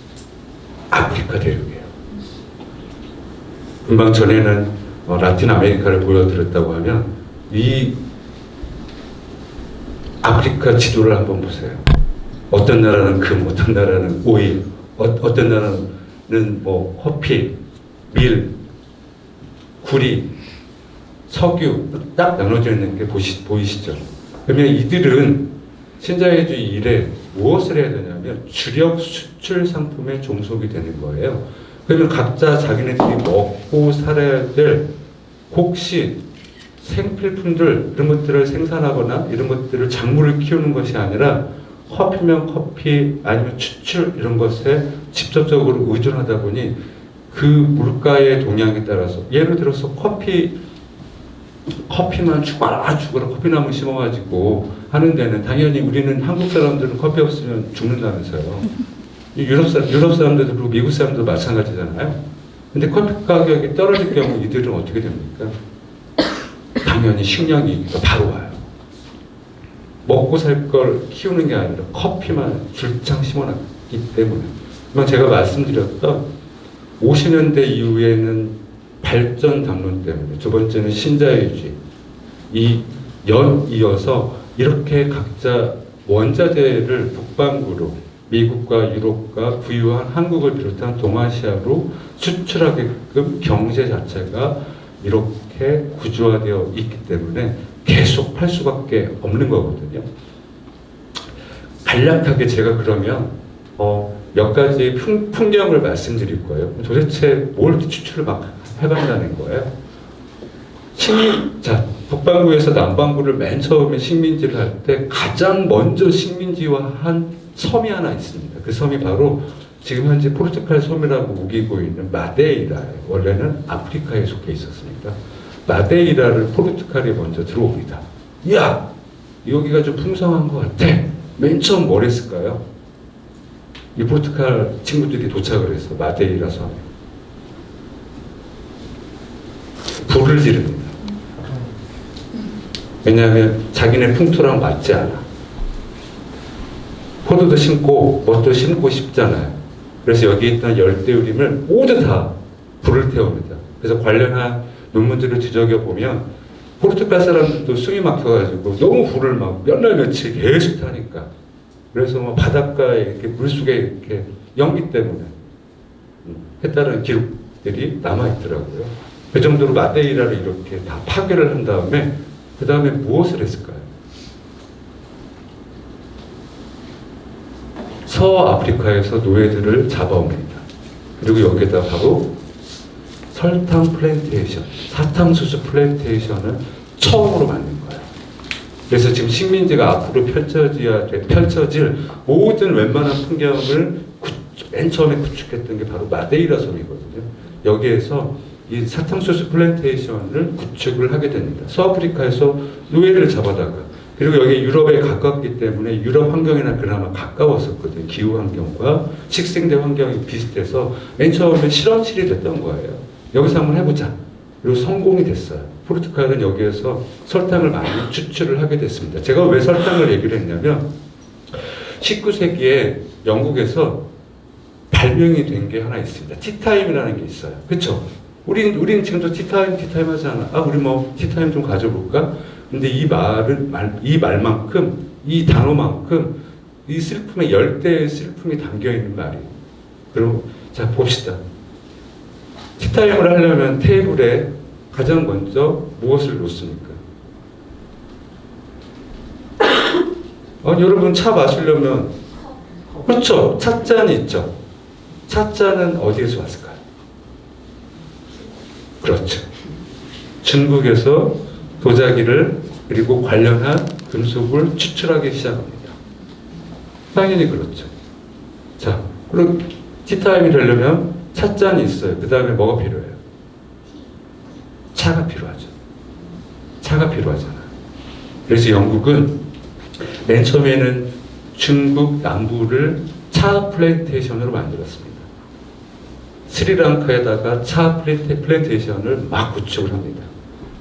아프리카 대륙이에요. 금방 전에는 라틴 아메리카를 보여드렸다고 하면 이 아프리카 지도를 한번 보세요. 어떤 나라는 금, 어떤 나라는 오일, 어떤 나라는 뭐 커피, 밀, 구리, 석유 딱 나눠져 있는 게 보이시죠? 그러면 이들은 신자유주의 일에 무엇을 해야 되냐면 주력 수출 상품에 종속이 되는 거예요. 그러면 각자 자기네들이 먹고 살아야 될 곡식, 생필품들 이런 것들을 생산하거나 이런 것들을 작물을 키우는 것이 아니라 커피면 커피 아니면 추출 이런 것에 직접적으로 의존하다 보니 그 물가의 동향에 따라서 예를 들어서 커피만 죽어라 커피나무 심어가지고 하는 데는 당연히 우리는 한국 사람들은 커피 없으면 죽는다면서요. 유럽 사람들도 그리고 미국 사람들도 마찬가지잖아요. 근데 커피 가격이 떨어질 경우 이들은 어떻게 됩니까? 당연히 식량이익이 바로 와요. 먹고 살 걸 키우는 게 아니라 커피만 줄창 심어놨기 때문에. 제가 말씀드렸던 50년대 이후에는 발전 담론 때문에, 두 번째는 신자유주의, 이 연이어서 이렇게 각자 원자재를 북반구로 미국과 유럽과 부유한 한국을 비롯한 동아시아로 수출하게끔 경제 자체가 이렇게 구조화되어 있기 때문에 계속 팔 수밖에 없는 거거든요. 간략하게 제가 그러면 몇 가지 풍경을 말씀드릴 거예요. 도대체 뭘 추출을 막 해간다는 거예요. 북반구에서 남반구를 맨 처음에 식민지를 할 때 가장 먼저 식민지화한 섬이 하나 있습니다. 그 섬이 바로 지금 현재 포르투갈 섬이라고 우기고 있는 마데이라예요. 원래는 아프리카에 속해 있었습니다. 마데이라를 포르투갈이 먼저 들어옵니다. 야! 여기가 좀 풍성한 것 같아. 맨 처음 뭘 했을까요? 이 포르투갈 친구들이 도착을 해서 마데이라 섬에 불을 지릅니다. 왜냐하면 자기네 풍토랑 맞지 않아. 포도도 심고 뭣도 심고 싶잖아요. 그래서 여기 있던 열대우림을 모두 다 불을 태웁니다. 그래서 관련한 논문들을 뒤적여보면 포르투갈 사람들도 숨이 막혀가지고 너무 불을 막 몇 날 며칠 계속 타니까, 그래서 뭐 바닷가에 이렇게 물속에 이렇게 연기 때문에 했다는 기록들이 남아있더라고요. 그 정도로 마데이라를 이렇게 다 파괴를 한 다음에 그 다음에 무엇을 했을까요? 서아프리카에서 노예들을 잡아옵니다. 그리고 여기에다 바로 설탕 플랜테이션, 사탕수수 플랜테이션을 처음으로 만든 거예요. 그래서 지금 식민지가 앞으로 펼쳐질 모든 웬만한 풍경을 맨 처음에 구축했던 게 바로 마데이라 섬이거든요. 여기에서 이 사탕수수 플랜테이션을 구축을 하게 됩니다. 서아프리카에서 노예를 잡아다가, 그리고 여기 유럽에 가깝기 때문에 유럽 환경이나 그나마 가까웠었거든요. 기후 환경과 식생대 환경이 비슷해서 맨 처음에 실험실이 됐던 거예요. 여기서 한번 해보자. 그리고 성공이 됐어요. 포르투갈은 여기에서 설탕을 많이 추출을 하게 됐습니다. 제가 왜 설탕을 얘기를 했냐면 19세기에 영국에서 발명이 된 게 하나 있습니다. 티타임이라는 게 있어요. 그렇죠? 우린 지금도 티타임 하잖아. 아, 우리 뭐 티타임 좀 가져볼까? 근데 이 말만큼, 이 단어만큼 이 슬픔에 열대의 슬픔이 담겨 있는 말이에요. 그럼 자 봅시다. 티타임을 하려면 테이블에 가장 먼저 무엇을 놓습니까? 여러분 차 마시려면 그렇죠. 찻잔이 있죠. 찻잔은 어디에서 왔을까요? 그렇죠. 중국에서 도자기를 그리고 관련한 금속을 추출하기 시작합니다. 당연히 그렇죠. 자, 그리고 티타임이 되려면 찻잔이 있어요. 그 다음에 뭐가 필요해요? 차가 필요하죠. 차가 필요하잖아요. 그래서 영국은 맨 처음에는 중국 남부를 차 플랜테이션으로 만들었습니다. 스리랑카에다가 차 플랜테이션을 막 구축을 합니다.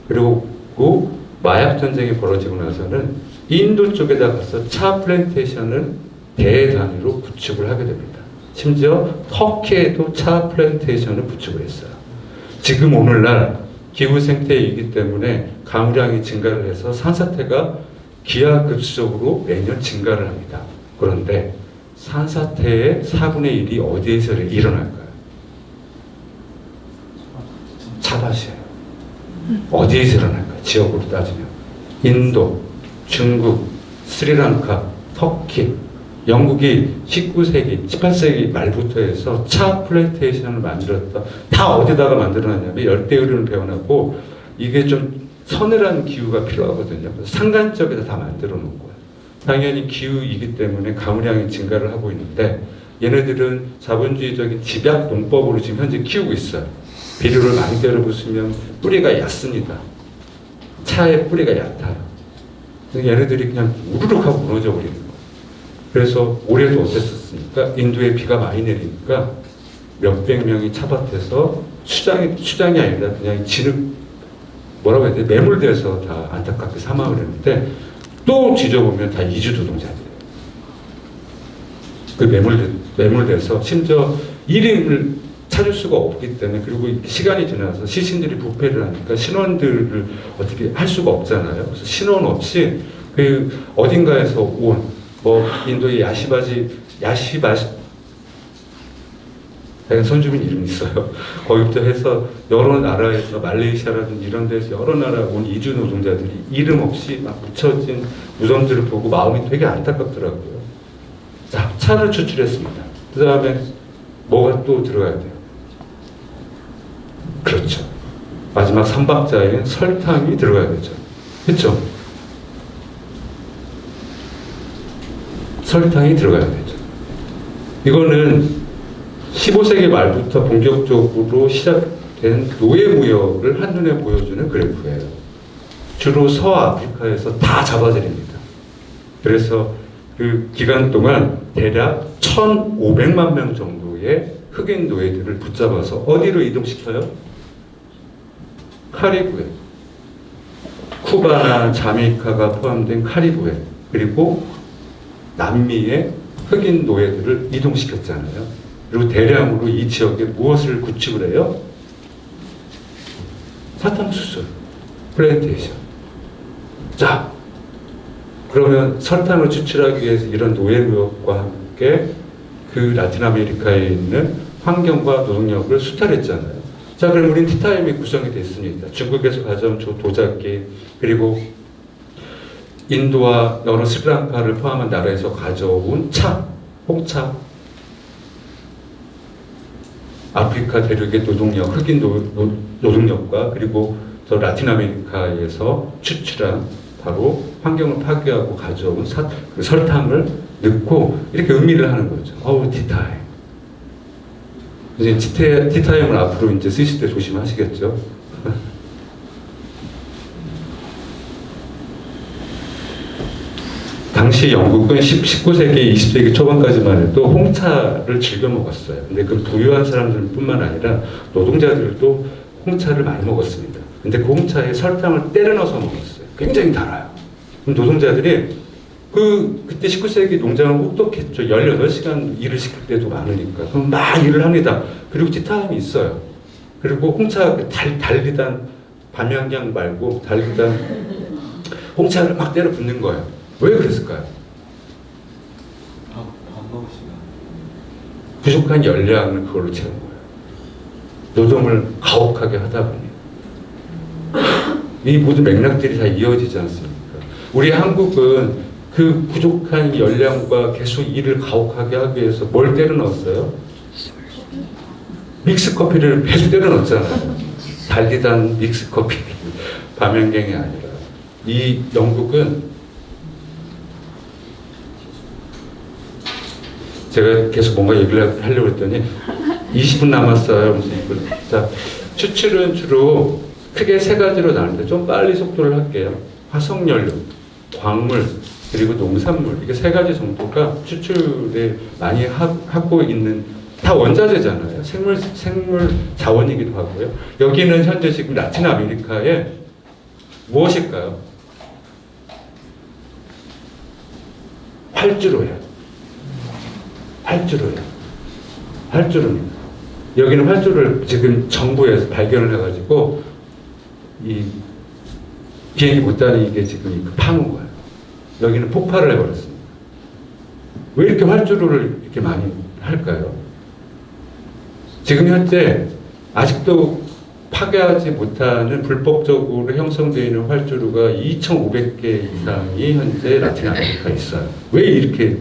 그리고 마약 전쟁이 벌어지고 나서는 인도 쪽에다 가서 차 플랜테이션을 대단위로 구축을 하게 됩니다. 심지어 터키에도 차 플랜테이션을 구축을 했어요. 지금 오늘날 기후 생태이기 때문에 강우량이 증가를 해서 산사태가 기하급수적으로 매년 증가를 합니다. 그런데 산사태의 4분의 1이 어디에서 일어날까요? 차밭이에요. 어디에서 일어날까요? 지역으로 따지면 인도, 중국, 스리랑카, 터키, 영국이 19세기, 18세기 말부터 해서 차 플랜테이션을 만들었다. 다 어디다가 만들어놨냐면 열대우림을 배워놨고 이게 좀 서늘한 기후가 필요하거든요. 그래서 산간 쪽에다 다 만들어 놓은 거예요. 당연히 기후이기 때문에 가물량이 증가를 하고 있는데 얘네들은 자본주의적인 집약 농법으로 지금 현재 키우고 있어요. 비료를 많이 때려 부수면 뿌리가 얕습니다. 차의 뿌리가 얕아요. 그래서 얘네들이 그냥 우르륵 하고 무너져 버리는 거예요. 그래서 올해도 어땠었습니까? 인도에 비가 많이 내리니까 몇백 명이 차밭에서 수장이 아니라 그냥 뭐라고 해야 돼? 매몰돼서 다 안타깝게 사망을 했는데 또 뒤져보면 다 이주 노동자들이에요. 그 매몰돼서 심지어 이름을 찾을 수가 없기 때문에 그리고 시간이 지나서 시신들이 부패를 하니까 신원들을 어떻게 할 수가 없잖아요. 그래서 신원 없이 그 어딘가에서 온 인도의 야시바시 선주민 이름이 있어요. 거기부터 해서 여러 나라에서 말레이시아라든지 이런 데서 여러 나라 온 이주 노동자들이 이름 없이 막 묻혀진 무덤들을 보고 마음이 되게 안타깝더라고요. 자, 차를 추출했습니다. 그 다음에 뭐가 또 들어가야 돼요? 그렇죠. 마지막 3박자에는 설탕이 들어가야 되죠. 그렇죠? 설탕이 들어가야 되죠. 이거는 15세기 말부터 본격적으로 시작된 노예무역을 한눈에 보여주는 그래프예요. 주로 서아프리카에서 다 잡아들입니다. 그래서 그 기간 동안 대략 1,500만 명 정도의 흑인 노예들을 붙잡아서 어디로 이동시켜요? 카리브해. 쿠바나 자메이카가 포함된 카리브해. 그리고 남미의 흑인 노예들을 이동시켰잖아요. 그리고 대량으로 이 지역에 무엇을 구축을 해요? 사탕수수, 플랜테이션. 자, 그러면 설탕을 추출하기 위해서 이런 노예무역과 함께 그 라틴 아메리카에 있는 환경과 노동력을 수탈했잖아요. 자, 그럼 우린 티타임이 구성이 됐습니다. 중국에서 가져온 도자기, 그리고 인도와 여러 스리랑카를 포함한 나라에서 가져온 차, 홍차, 아프리카 대륙의 노동력, 흑인 노동력과 그리고 저 라틴 아메리카에서 추출한 바로 환경을 파괴하고 가져온 그 설탕을 넣고 이렇게 음미를 하는 거죠. 티타임. 이제 티타임을 앞으로 이제 쓰실 때 조심하시겠죠. 당시 영국은 19세기, 20세기 초반까지만 해도 홍차를 즐겨 먹었어요. 근데 그 부유한 사람들뿐만 아니라 노동자들도 홍차를 많이 먹었습니다. 근데 그 홍차에 설탕을 때려 넣어서 먹었어요. 굉장히 달아요. 그럼 노동자들이 그때 19세기 농장은 혹독했죠. 18시간 일을 시킬 때도 많으니까. 그럼 막 일을 합니다. 그리고 티타임이 있어요. 그리고 홍차 달리던 밤양양 말고 달리던 홍차를 막 때려 붓는 거예요. 왜 그랬을까요? 밥 먹을 시간. 부족한 열량을 그걸로 채운 거예요. 노동을 가혹하게 하다 보니. 이 모든 맥락들이 다 이어지지 않습니까? 우리 한국은 그 부족한 열량과 계속 일을 가혹하게 하기 위해서 뭘 때려 넣었어요? 믹스커피를 배수 때려 넣었잖아요. 달리던 믹스커피. 밤양갱이 아니라. 이 영국은 제가 계속 뭔가 얘기를 하려고 했더니 20분 남았어요. 자, 추출은 주로 크게 세 가지로 나누는데 좀 빨리 속도를 할게요. 화석연료, 광물, 그리고 농산물. 이게 세 가지 정도가 추출을 많이 하고 있는, 다 원자재잖아요. 생물 자원이기도 하고요. 여기는 현재 지금 라틴 아메리카에 무엇일까요? 활주로예요. 활주로입니다. 여기는 활주로를 지금 정부에서 발견을 해가지고 이 비행기 못 다니게 지금 파놓은 거예요. 여기는 폭발을 해버렸습니다. 왜 이렇게 활주로를 이렇게 많이 할까요? 지금 현재 아직도 파괴하지 못하는 불법적으로 형성되어 있는 활주로가 2,500개 이상이 현재 라틴 아메리카에 있어요. 왜 이렇게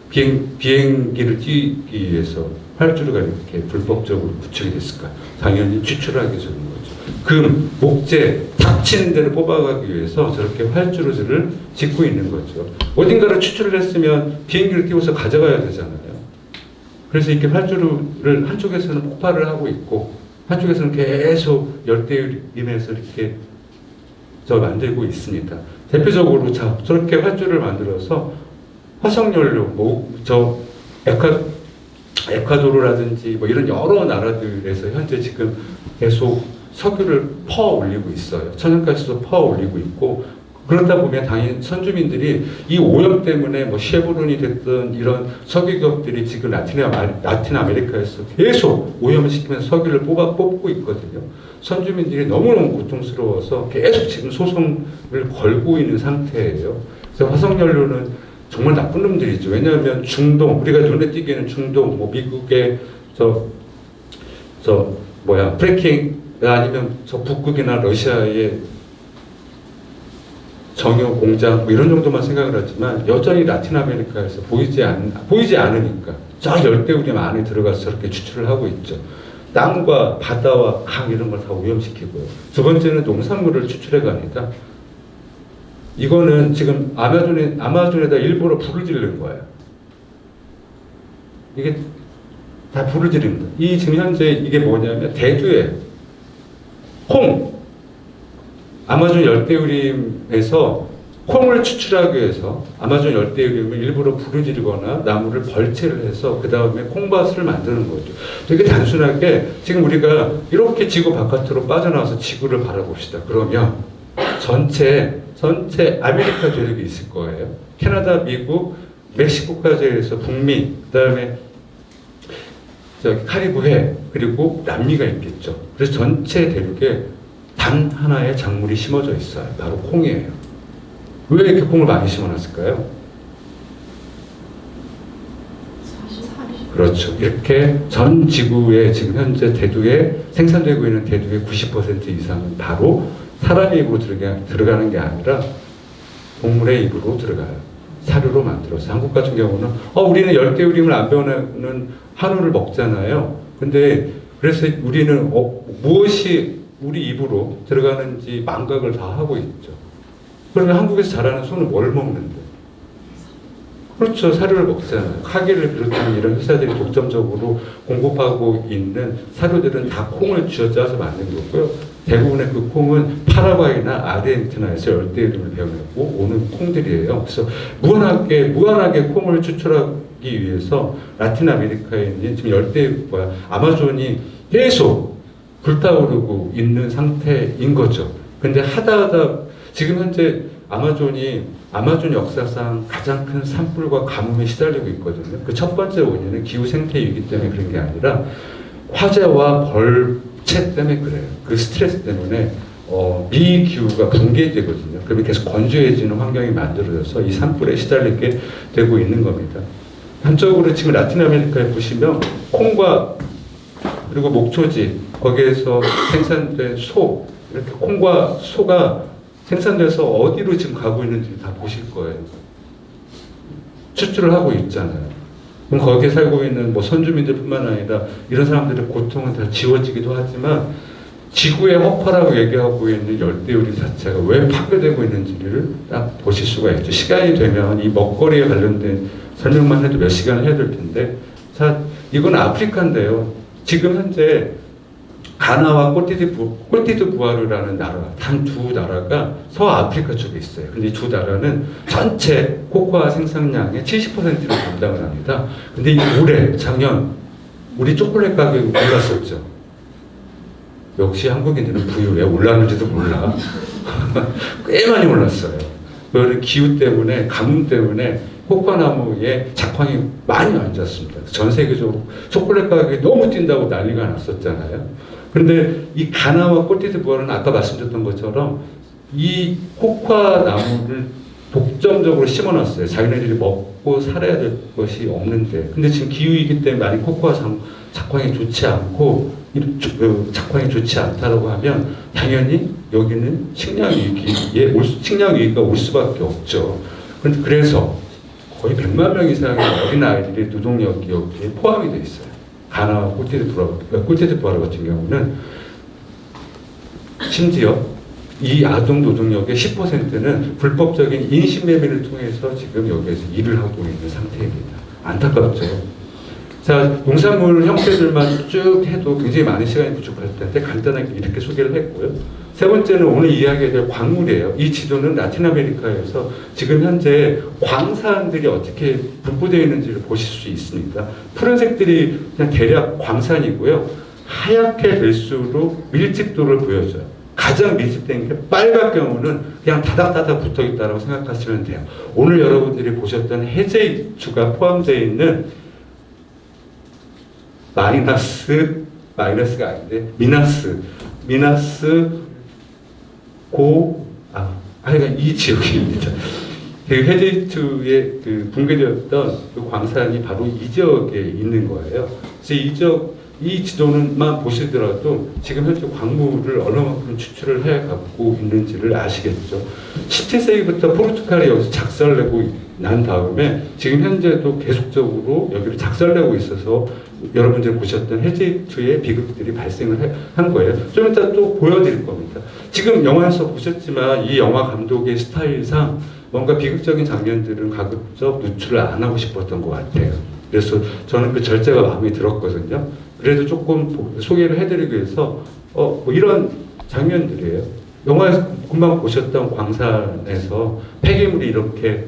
비행기를 뛰기 위해서 활주로가 이렇게 불법적으로 구축이 됐을까? 당연히 추출하기 위해서인 거죠. 그 목재, 닥치는 데를 뽑아가기 위해서 저렇게 활주로들을 짓고 있는 거죠. 어딘가를 추출을 했으면 비행기를 띄워서 가져가야 되잖아요. 그래서 이렇게 활주로를 한쪽에서는 폭발을 하고 있고 한쪽에서는 계속 열대우림에서 이렇게 만들고 있습니다. 대표적으로 저렇게 활주로를 만들어서 화석연료, 에콰도르라든지 이런 여러 나라들에서 현재 지금 계속 석유를 퍼 올리고 있어요. 천연가스도 퍼 올리고 있고, 그러다 보면 당연히 선주민들이 이 오염 때문에 쉐보론이 됐던 이런 석유기업들이 지금 라틴 아메리카에서 계속 오염을 시키면서 석유를 뽑고 있거든요. 선주민들이 너무너무 고통스러워서 계속 지금 소송을 걸고 있는 상태예요. 그래서 화석연료는 정말 나쁜 놈들이죠. 왜냐하면 중동, 우리가 눈에 띄기에는 중동, 미국의 프래킹, 아니면 북극이나 러시아의 정유 공장 이런 정도만 생각을 하지만 여전히 라틴 아메리카에서 보이지 않으니까 저 열대우림 안에 들어가서 저렇게 추출을 하고 있죠. 땅과 바다와 강 이런 걸 다 오염시키고요. 두 번째는 농산물을 추출해 갑니다. 이거는 지금 아마존에다 일부러 불을 지르는 거예요. 이게 다 불을 지릅니다. 지금 현재 이게 뭐냐면 대두에 아마존 열대우림에서 콩을 추출하기 위해서 아마존 열대우림을 일부러 불을 지르거나 나무를 벌채를 해서 그 다음에 콩밭을 만드는 거죠. 되게 단순하게 지금 우리가 이렇게 지구 바깥으로 빠져나와서 지구를 바라봅시다. 그러면 전체 아메리카 대륙이 있을 거예요. 캐나다, 미국, 멕시코까지 해서 북미, 그 다음에 카리브해, 그리고 남미가 있겠죠. 그래서 전체 대륙에 단 하나의 작물이 심어져 있어요. 바로 콩이에요. 왜 이렇게 콩을 많이 심어놨을까요? 그렇죠. 이렇게 전 지구에 지금 현재 대두에 생산되고 있는 대두의 90% 이상은 바로 사람의 입으로 들어가는 게 아니라 동물의 입으로 들어가요. 사료로 만들어서. 한국 같은 경우는 우리는 열대우림을 안 배우는 한우를 먹잖아요. 근데 그래서 우리는 무엇이 우리 입으로 들어가는지 망각을 다 하고 있죠. 그러면 한국에서 자라는 소는 뭘 먹는데? 그렇죠. 사료를 먹잖아요. 카게를 비롯한 이런 회사들이 독점적으로 공급하고 있는 사료들은 다 콩을 쥐어짜서 만든 거고요. 대부분의 그 콩은 파라과이나 아르헨티나에서 열대우림을 배워내고 오는 콩들이에요. 그래서 무한하게 콩을 추출하기 위해서 라틴 아메리카에 있는 지금 아마존이 계속 불타오르고 있는 상태인 거죠. 근데 하다 지금 현재 아마존 역사상 가장 큰 산불과 가뭄에 시달리고 있거든요. 그 첫 번째 원인은 기후 생태 위기 때문에 그런 게 아니라 화재와 부채 때문에 그래요. 그 스트레스 때문에 미기후가 붕괴되거든요. 그러면 계속 건조해지는 환경이 만들어져서 이 산불에 시달리게 되고 있는 겁니다. 한쪽으로 지금 라틴 아메리카에 보시면 콩과 그리고 목초지 거기에서 생산된 소 이렇게 콩과 소가 생산돼서 어디로 지금 가고 있는지 다 보실 거예요. 추출을 하고 있잖아요. 그럼 거기에 살고 있는 뭐 선주민들뿐만 아니라 이런 사람들의 고통은 다 지워지기도 하지만 지구의 허파라고 얘기하고 있는 열대우림 자체가 왜 파괴되고 있는지를 딱 보실 수가 있죠. 시간이 되면 이 먹거리에 관련된 설명만 해도 몇 시간을 해야 될 텐데, 자, 이건 아프리카인데요. 지금 현재 가나와 꼬티드부아르라는 나라, 단 두 나라가 서아프리카 쪽에 있어요. 근데 이 두 나라는 전체 코코아 생산량의 70%를 담당을 합니다. 근데 이 올해, 작년, 우리 초콜릿 가격이 올랐었죠. 역시 한국인들은 부유해. 올랐는지도 몰라. 꽤 많이 올랐어요. 그 기후 때문에, 가뭄 때문에 코코아 나무에 작황이 많이 안 좋았습니다. 전 세계적으로 초콜릿 가격이 너무 뛴다고 난리가 났었잖아요. 그런데 이 가나와 꼬티드부아르는 아까 말씀드렸던 것처럼 이 코코아 나무를 독점적으로 심어놨어요. 자기네들이 먹고 살아야 될 것이 없는데. 근데 지금 기후이기 때문에 많이 코코아 작황이 좋지 않고 작황이 좋지 않다라고 하면 당연히 여기는 식량 위기가 올 수밖에 없죠. 그래서 거의 100만 명 이상의 어린 아이들이 노동력이 여기에 포함이 되어 있어요. 가나와 꼬티드부아르 같은 경우는 심지어 이 아동 노동력의 10%는 불법적인 인신매매를 통해서 지금 여기에서 일을 하고 있는 상태입니다. 안타깝죠. 자, 농산물 형태들만 쭉 해도 굉장히 많은 시간이 부족할 텐데 간단하게 이렇게 소개를 했고요. 세 번째는 오늘 이야기해야 될 광물이에요. 이 지도는 라틴 아메리카에서 지금 현재 광산들이 어떻게 분포되어 있는지를 보실 수 있습니다. 푸른색들이 그냥 대략 광산이고요. 하얗게 될수록 밀집도를 보여줘요. 가장 밀집된 게 빨간 경우는 그냥 다닥다닥 붙어 있다고 생각하시면 돼요. 오늘 여러분들이 보셨던 해제추가 포함되어 있는 마이너스가 아닌데 하여간 이 지역입니다. 그 헤데이트에 그 붕괴되었던 그 광산이 바로 이 지역에 있는 거예요. 그래서 이 지도는만 보시더라도 지금 현재 광물을 얼마만큼 추출을 해 갖고 있는지를 아시겠죠. 17세기부터 포르투갈이 여기서 작살내고 난 다음에 지금 현재도 계속적으로 여기를 작살내고 있어서 여러분들이 보셨던 헤제이트의 비극들이 발생을 한 거예요. 좀 이따 또 보여드릴 겁니다. 지금 영화에서 보셨지만 이 영화 감독의 스타일상 뭔가 비극적인 장면들은 가급적 노출을 안 하고 싶었던 것 같아요. 그래서 저는 그 절제가 마음에 들었거든요. 그래도 조금 소개를 해드리기 위해서 뭐 이런 장면들이에요. 영화에서 금방 보셨던 광산에서 폐기물이 이렇게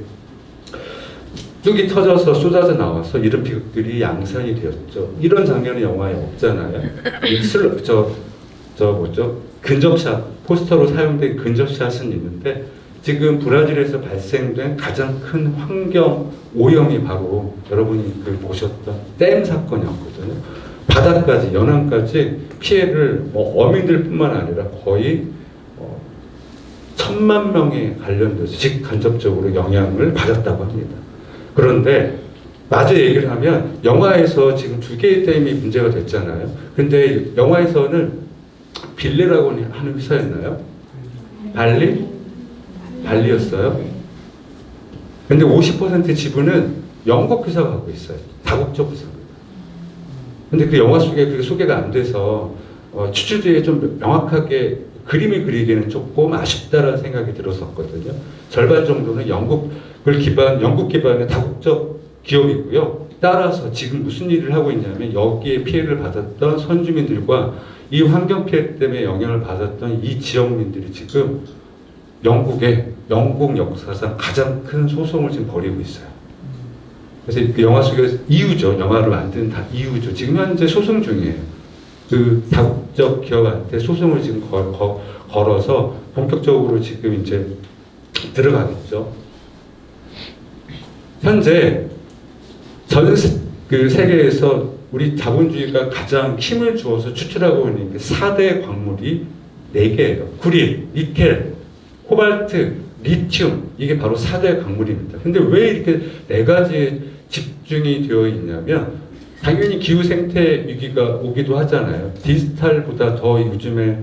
뚝이 터져서 쏟아져 나와서 이런 비극들이 양산이 되었죠. 이런 장면은 영화에 없잖아요. 근접샷, 포스터로 사용된 근접샷은 있는데 지금 브라질에서 발생된 가장 큰 환경 오염이 바로 여러분이 보셨던 댐 사건이었거든요. 바다까지, 연안까지 피해를 어민들뿐만 아니라 거의 1,000만 명에 관련돼서 직간접적으로 영향을 받았다고 합니다. 그런데 마저 얘기를 하면 영화에서 지금 2개의 댐이 문제가 됐잖아요. 근데 영화에서는 빌레라고 하는 회사였나요? 발리였어요. 근데 50% 지분은 영국 회사가 갖고 있어요. 다국적 회사입니다. 근데 그 영화 속에 그게 소개가 안 돼서 추출제에 좀 명확하게 그림을 그리기에는 조금 아쉽다라는 생각이 들었었거든요. 절반 정도는 영국 기반의 다국적 기업이고요. 따라서 지금 무슨 일을 하고 있냐면 여기에 피해를 받았던 선주민들과 이 환경 피해 때문에 영향을 받았던 이 지역민들이 지금 영국 역사상 가장 큰 소송을 지금 벌이고 있어요. 그래서 그 영화 속에서 이유죠. 영화를 만든 다 이유죠. 지금 현재 소송 중이에요. 그 다국적 기업한테 소송을 지금 걸어서 본격적으로 지금 이제 들어가겠죠. 현재 전 세계에서 우리 자본주의가 가장 힘을 주어서 추출하고 있는 게 4대 광물이 4개예요. 구리, 니켈, 코발트, 리튬, 이게 바로 4대 광물입니다. 근데 왜 이렇게 4가지에 집중이 되어 있냐면, 당연히 기후 생태 위기가 오기도 하잖아요. 디지털보다 더 요즘에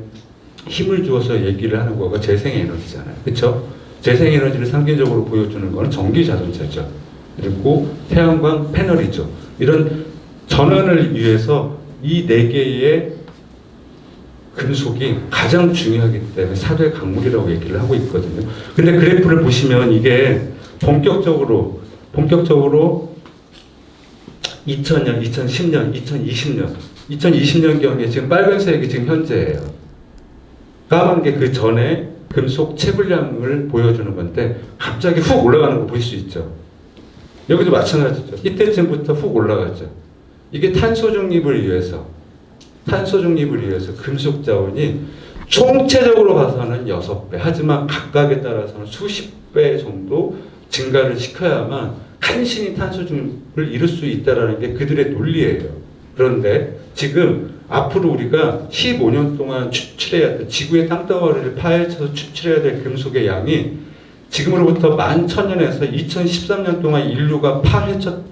힘을 주어서 얘기를 하는 거가 재생에너지잖아요. 그렇죠? 재생에너지를 상징적으로 보여주는 거는 전기 자동차죠. 그리고 태양광 패널이죠. 이런 전환을 위해서 이 4개의 금속이 가장 중요하기 때문에 4대 강물이라고 얘기를 하고 있거든요. 근데 그래프를 보시면 이게 본격적으로 2000년, 2010년, 2020년경에 지금 빨간색이 지금 현재예요. 까만 게 그 전에 금속 채굴량을 보여주는 건데 갑자기 훅 올라가는 거 볼 수 있죠. 여기도 마찬가지죠. 이때쯤부터 훅 올라가죠. 이게 탄소 중립을 위해서 금속 자원이 총체적으로 봐서는 6배, 하지만 각각에 따라서는 수십 배 정도 증가를 시켜야만 간신히 탄소 중립을 이룰 수 있다는 게 그들의 논리예요. 그런데 지금 앞으로 우리가 15년 동안 추출해야 될, 지구의 땅덩어리를 파헤쳐서 추출해야 될 금속의 양이 지금으로부터 11,000년에서 2013년 동안 인류가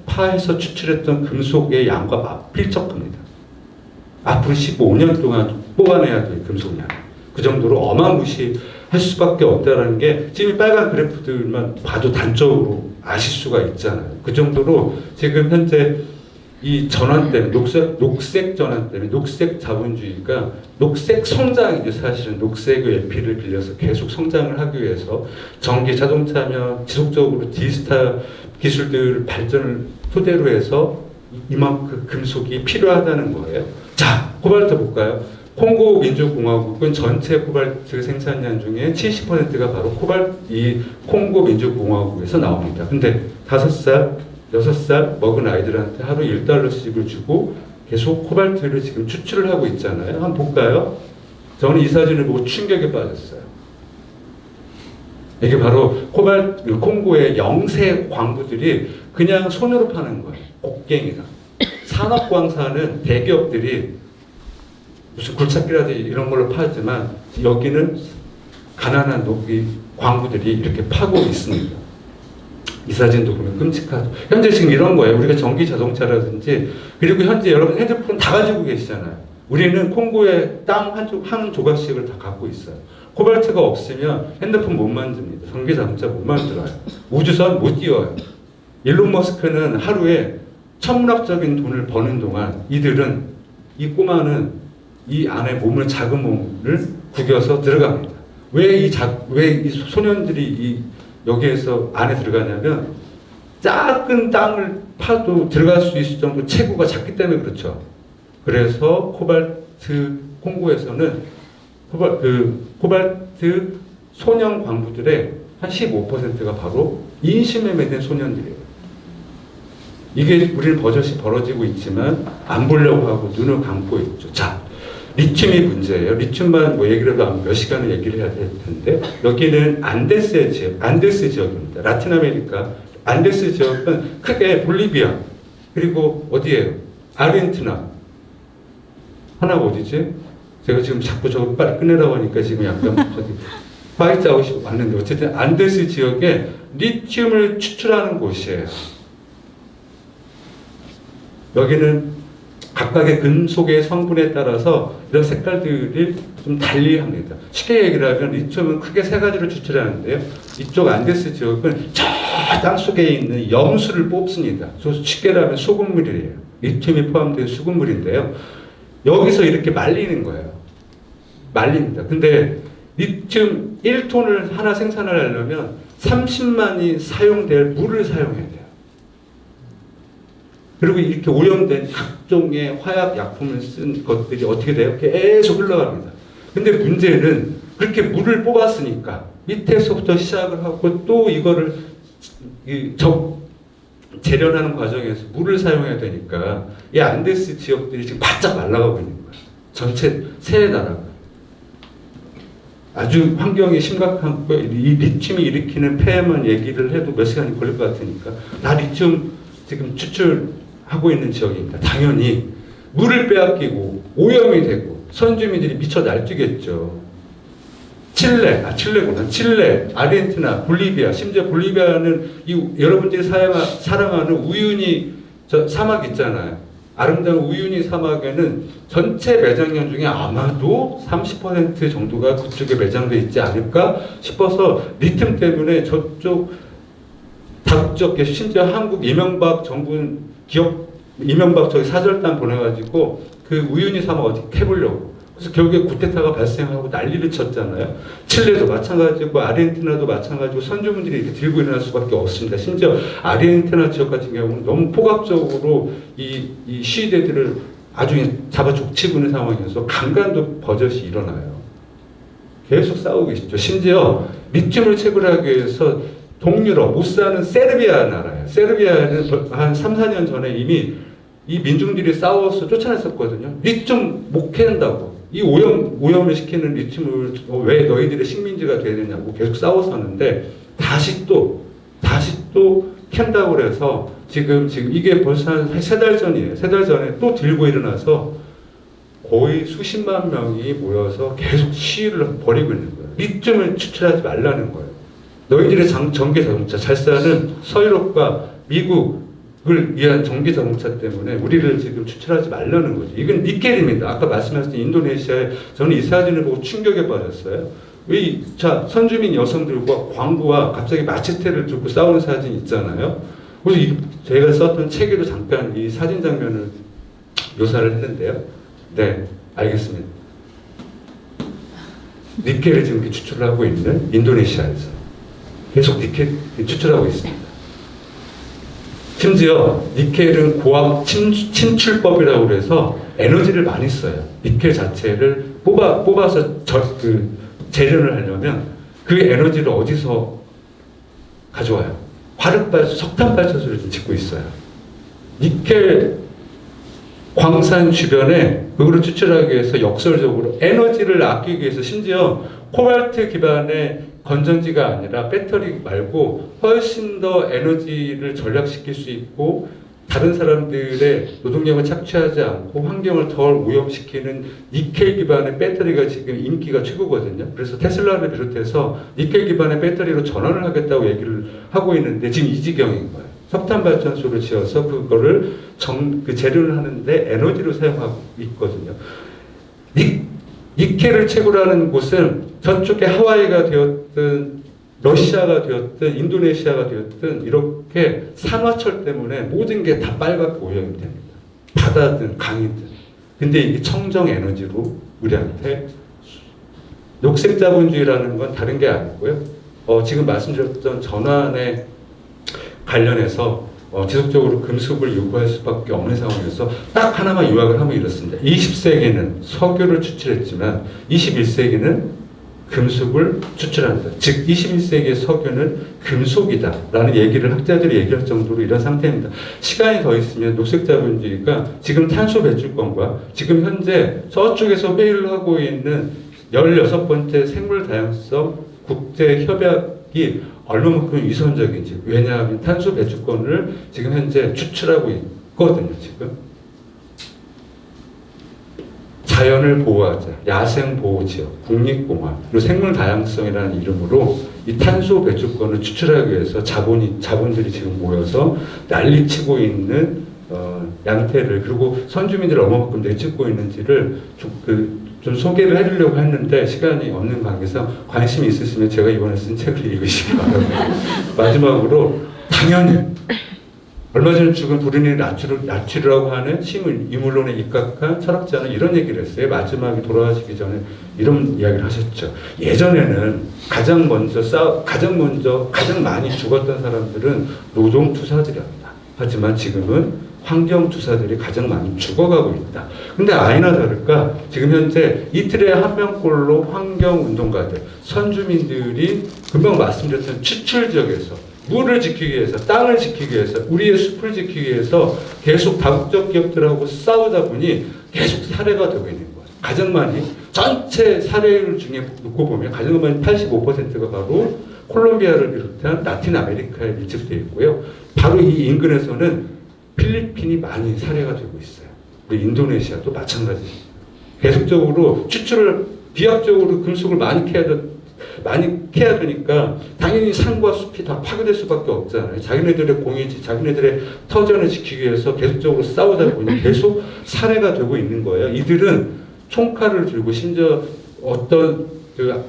파해서 추출했던 금속의 양과 필적 겁니다. 앞으로 15년 동안 뽑아내야 될 금속량. 그 정도로 어마무시할 수밖에 없다는 게 지금 빨간 그래프들만 봐도 단적으로 아실 수가 있잖아요. 그 정도로 지금 현재 이 전환 때문에, 녹색 전환 때문에, 녹색 자본주의가 녹색 성장이죠. 사실은 녹색의 에피를 빌려서 계속 성장을 하기 위해서 전기 자동차며 지속적으로 디지털 기술들 발전을 토대로 해서 이만큼 금속이 필요하다는 거예요. 자, 코발트 볼까요? 콩고 민주공화국은 전체 코발트 생산량 중에 70%가 바로 이 콩고 민주공화국에서 나옵니다. 근데 5살, 6살 먹은 아이들한테 하루 $1씩을 주고 계속 코발트를 지금 추출을 하고 있잖아요. 한번 볼까요? 저는 이 사진을 보고 충격에 빠졌어요. 이게 바로 콩고의 영세 광부들이 그냥 손으로 파는 거예요. 곡괭이랑. 산업광산은 대기업들이 무슨 굴착기라든지 이런 걸로 파지만 여기는 가난한 광부들이 이렇게 파고 있습니다. 이 사진도 보면 끔찍하죠. 현재 지금 이런 거예요. 우리가 전기 자동차라든지, 그리고 현재 여러분 핸드폰 다 가지고 계시잖아요. 우리는 콩고의 땅 한 조각씩을 다 갖고 있어요. 코발트가 없으면 핸드폰 못 만듭니다. 전기 자동차 못 만들어요. 우주선 못 띄워요. 일론 머스크는 하루에 천문학적인 돈을 버는 동안 이 꼬마는 이 안에 작은 몸을 구겨서 들어갑니다. 왜 이 소년들이 여기에서 안에 들어가냐면 작은 땅을 파도 들어갈 수 있을 정도 체구가 작기 때문에 그렇죠. 그래서 코발트 콩고에서는 코발트 소년 광부들의 한 15%가 바로 인신매매된 소년들이에요. 이게 우리는 버젓이 벌어지고 있지만 안 보려고 하고 눈을 감고 있죠. 자, 리튬이 문제예요. 리튬만 얘기를 해도 몇 시간을 얘기를 해야 될 텐데, 여기는 안데스 지역입니다. 라틴 아메리카 안데스 지역은 크게 볼리비아, 그리고 어디예요? 아르헨티나. 하나가 어디지? 제가 지금 자꾸 저거 빨리 끝내라고 하니까 지금 약간 파이트하고 싶어 왔는데, 어쨌든 안데스 지역에 리튬을 추출하는 곳이에요. 여기는 각각의 금속의 성분에 따라서 이런 색깔들이 좀 달리합니다. 쉽게 얘기를 하면 리튬은 크게 3가지를 추출하는데요. 이쪽 안데스 지역은 저 땅속에 있는 염수를 뽑습니다. 쉽게 말하면 수돗물이에요. 리튬이 포함된 수돗물인데요. 여기서 이렇게 말리는 거예요. 말립니다. 근데 리튬 1톤을 하나 생산을 하려면 30만이 사용될 물을 사용해야 돼요. 그리고 이렇게 오염된 각종의 화학 약품을 쓴 것들이 어떻게 돼요? 계속 흘러갑니다. 근데 문제는 그렇게 물을 뽑았으니까 밑에서부터 시작을 하고 또 이거를 재련하는 과정에서 물을 사용해야 되니까 이 안데스 지역들이 지금 바짝 말라가고 있는 거예요. 전체 세 나라가. 아주 환경이 심각한 거, 이 리튬이 일으키는 폐해만 얘기를 해도 몇 시간이 걸릴 것 같으니까 다 리튬 지금 추출 하고 있는 지역입니다. 당연히 물을 빼앗기고 오염이 되고 선주민들이 미쳐 날뛰겠죠. 칠레, 아르헨티나, 볼리비아, 심지어 볼리비아는 여러분들이 사랑하는 우유니 사막 있잖아요. 아름다운 우유니 사막에는 전체 매장량 중에 아마도 30% 정도가 그쪽에 매장돼 있지 않을까 싶어서 리튬 때문에 저쪽 다국적 심지어 한국 이명박 정부 이명박 저기 사절단 보내가지고 그 우유니 사막 어떻게 해보려고. 그래서 결국에 쿠데타가 발생하고 난리를 쳤잖아요. 칠레도 마찬가지고 아르헨티나도 마찬가지고 선주분들이 이렇게 들고 일어날 수밖에 없습니다. 심지어 아르헨티나 지역 같은 경우는 너무 포괄적으로 이 시위대들을 아주 잡아 족치고 있는 상황이어서 강간도 버젓이 일어나요. 계속 싸우고 계시죠. 심지어 리튬을 채굴하기 위해서 동유럽 못 사는 세르비아 나라예요. 세르비아는 한 3, 4년 전에 이미 이 민중들이 싸워서 쫓아냈었거든요. 리튬 못 캔다고. 이 오염을 시키는 리튬을 왜 너희들의 식민지가 돼야 되냐고 계속 싸웠었는데 다시 또 캔다고 그래서 지금 이게 벌써 한 3달 전이에요. 3달 전에 또 들고 일어나서 거의 수십만 명이 모여서 계속 시위를 벌이고 있는 거예요. 리튬을 추출하지 말라는 거예요. 너희들의 전기 자동차 잘 사는 서유럽과 미국을 위한 전기 자동차 때문에 우리를 지금 추출하지 말라는 거죠. 이건 니켈입니다. 아까 말씀하신 인도네시아에 저는 이 사진을 보고 충격에 빠졌어요. 선주민 여성들과 광부와 갑자기 마체테를 들고 싸우는 사진 있잖아요. 그래서 제가 썼던 책에도 잠깐 이 사진 장면을 묘사를 했는데요. 네, 알겠습니다. 니켈을 지금 추출을 하고 있는 인도네시아에서 계속 니켈 추출하고 있습니다. 심지어 니켈은 고압 침출법이라고 해서 에너지를 많이 써요. 니켈 자체를 뽑아서 재련을 하려면 그 에너지를 어디서 가져와요? 석탄 발전소를 좀 짓고 있어요. 니켈 광산 주변에 그거를 추출하기 위해서 역설적으로 에너지를 아끼기 위해서 심지어 코발트 기반의 건전지가 아니라 배터리 말고 훨씬 더 에너지를 절약시킬 수 있고 다른 사람들의 노동력을 착취하지 않고 환경을 덜 오염시키는 니켈 기반의 배터리가 지금 인기가 최고거든요. 그래서 테슬라를 비롯해서 니켈 기반의 배터리로 전환을 하겠다고 얘기를 하고 있는데 지금 이 지경인 거예요. 석탄 발전소를 지어서 그거를 재료를 하는데 에너지로 사용하고 있거든요. 니켈을 채굴하는 곳은 저쪽에 하와이가 되었든 러시아가 되었든 인도네시아가 되었든 이렇게 산화철 때문에 모든 게 다 빨갛게 오염이 됩니다. 바다든 강이든. 근데 이게 청정 에너지로 우리한테 녹색 자본주의라는 건 다른 게 아니고요. 지금 말씀드렸던 전환에 관련해서 지속적으로 금속을 요구할 수밖에 없는 상황에서 딱 하나만 요약을 하면 이렇습니다. 20세기는 석유를 추출했지만 21세기는 금속을 추출한다. 즉 21세기의 석유는 금속이다 라는 얘기를 학자들이 얘기할 정도로 이런 상태입니다. 시간이 더 있으면 녹색자본주의가 지금 탄소 배출권과 지금 현재 저쪽에서 회의를 하고 있는 16번째 생물다양성 국제협약이 얼마만큼 위선적인지. 왜냐하면 탄소 배출권을 지금 현재 추출하고 있거든요. 지금 자연을 보호하자, 야생보호지역, 국립공원, 그리고 생물다양성이라는 이름으로 이 탄소 배출권을 추출하기 위해서 자본들이 지금 모여서 난리치고 있는 양태를, 그리고 선주민들이 얼마만큼 내쫓고 있는지를 좀 소개를 해주려고 했는데 시간이 없는 관계상 관심이 있으시면 제가 이번에 쓴 책을 읽으시기 바랍니다. 마지막으로 당연히 얼마 전에 죽은 브루니 라츄르라고 하는 시민이물론에 입각한 철학자는 이런 얘기를 했어요. 마지막에 돌아가시기 전에 이런 이야기를 하셨죠. 예전에는 가장 많이 죽었던 사람들은 노동투사들이었다. 하지만 지금은 환경투사들이 가장 많이 죽어가고 있다. 근데 아니나 다를까 지금 현재 이틀에 한 명꼴로 환경운동가들, 선주민들이 금방 말씀드렸던 추출 지역에서 물을 지키기 위해서, 땅을 지키기 위해서, 우리의 숲을 지키기 위해서 계속 다국적 기업들하고 싸우다 보니 계속 살해가 되고 있는 거예요. 가장 많이 전체 살해율 중에 놓고 보면 가장 많이 85%가 바로 콜롬비아를 비롯한 라틴 아메리카에 밀집되어 있고요. 바로 이 인근에서는 필리핀이 많이 사례가 되고 있어요. 그리고 인도네시아도 마찬가지. 계속적으로 추출을 비약적으로 금속을 많이 캐야 되니까 당연히 산과 숲이 다 파괴될 수밖에 없잖아요. 자기네들의 공유지, 자기네들의 터전을 지키기 위해서 계속적으로 싸우다 보니 계속 살해가 되고 있는 거예요. 이들은 총칼을 들고 심지어 어떤 그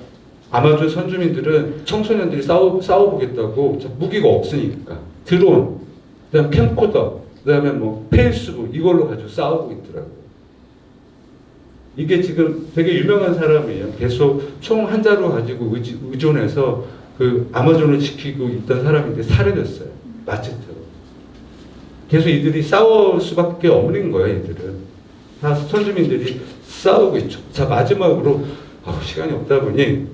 아마존 선주민들은 청소년들이 싸워보겠다고 무기가 없으니까 드론, 그다음 캠코더, 그다음에 뭐 페이스북 이걸로 가지고 싸우고 있더라고요. 이게 지금 되게 유명한 사람이에요. 계속 총 한 자루 가지고 의존해서 그 아마존을 지키고 있던 사람인데 살해됐어요. 마체테로. 계속 이들이 싸울 수밖에 없는 거예요. 이들은. 다 선주민들이 싸우고 있죠. 자, 마지막으로 시간이 없다 보니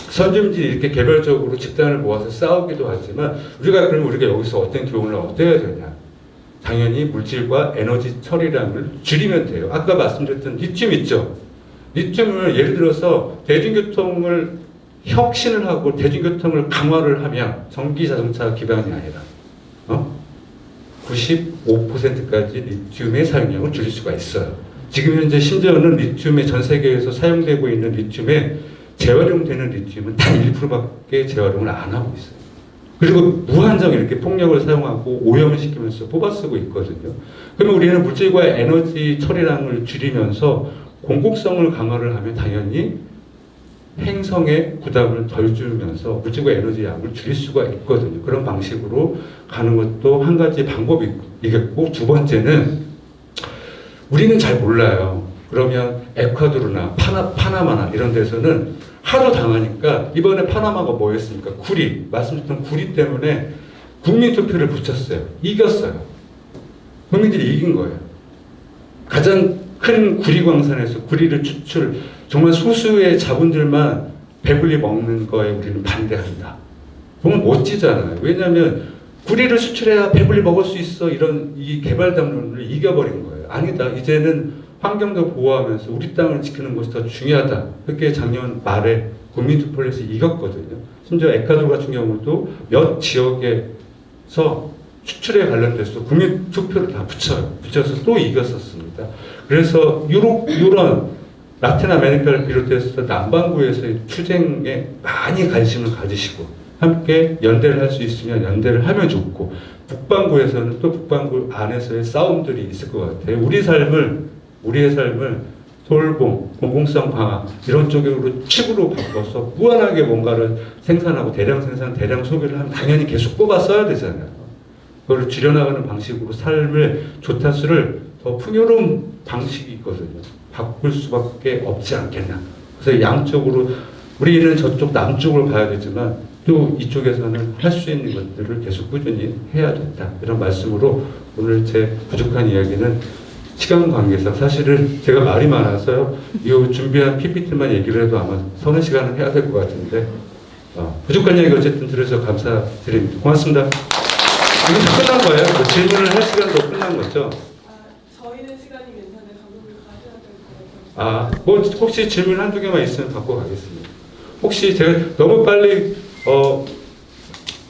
선주민들이 이렇게 개별적으로 집단을 모아서 싸우기도 하지만 그러면 우리가 여기서 어떤 교훈을 얻어야 되냐? 당연히 물질과 에너지 처리량을 줄이면 돼요. 아까 말씀드렸던 리튬 있죠? 리튬을 예를 들어서 대중교통을 혁신을 하고 대중교통을 강화를 하면 전기 자동차 기반이 아니라 95%까지 리튬의 사용량을 줄일 수가 있어요. 지금 현재 심지어는 리튬에 전 세계에서 사용되고 있는 리튬에 재활용되는 리튬은 단 1%밖에 재활용을 안 하고 있어요. 그리고 무한정 이렇게 폭력을 사용하고 오염을 시키면서 뽑아쓰고 있거든요. 그러면 우리는 물질과 에너지 처리량을 줄이면서 공공성을 강화를 하면 당연히 행성의 부담을 덜 주면서 물질과 에너지 양을 줄일 수가 있거든요. 그런 방식으로 가는 것도 한 가지 방법이겠고, 두 번째는 우리는 잘 몰라요. 그러면 에콰도르나 파나마나 이런 데서는 하도 당하니까 이번에 파나마가 뭐였습니까? 구리, 말씀드렸던 구리 때문에 국민투표를 붙였어요. 이겼어요. 국민들이 이긴 거예요. 가장 큰 구리 광산에서 구리를 정말 소수의 자본들만 배불리 먹는 거에 우리는 반대한다. 정말 멋지잖아요. 왜냐하면 구리를 수출해야 배불리 먹을 수 있어, 이런 이 개발 담론을 이겨버린 거예요. 아니다. 이제는 환경도 보호하면서 우리 땅을 지키는 것이 더 중요하다. 그렇게 작년 말에 국민투표를 해서 이겼거든요. 심지어 에콰도르 같은 경우도 몇 지역에서 수출에 관련돼서 국민투표를 다 붙여서 또 이겼었습니다. 그래서 이런 라틴 아메리카를 비롯해서 남반구에서의 투쟁에 많이 관심을 가지시고 함께 연대를 할 수 있으면 연대를 하면 좋고, 북반구에서는 또 북반구 안에서의 싸움들이 있을 것 같아요. 우리의 삶을 돌봄, 공공성 강화 이런 쪽으로 축으로 바꿔서 무한하게 뭔가를 생산하고 대량 생산, 대량 소비를 하면 당연히 계속 뽑아 써야 되잖아요. 그걸 줄여나가는 방식으로 삶의 조타수를 더 풍요로운 방식이 있거든요. 바꿀 수밖에 없지 않겠나. 그래서 양쪽으로 우리는 저쪽 남쪽을 봐야 되지만 또 이쪽에서는 할 수 있는 것들을 계속 꾸준히 해야 된다. 이런 말씀으로 오늘 제 부족한 이야기는 시간 관계상 사실은 제가 말이 많아서요. 이 준비한 PPT만 얘기를 해도 아마 30시간은 해야 될 것 같은데 부족한 이야기 어쨌든 들어서 감사드립니다. 고맙습니다. 이거 다 끝난 거예요? 뭐 질문을 할 시간도 끝난 거죠? 저희는 시간이 괜찮은데 감독님 가셔야 될 것 같아요. 뭐 혹시 질문 한두 개만 있으면 받고 가겠습니다. 혹시 제가 너무 빨리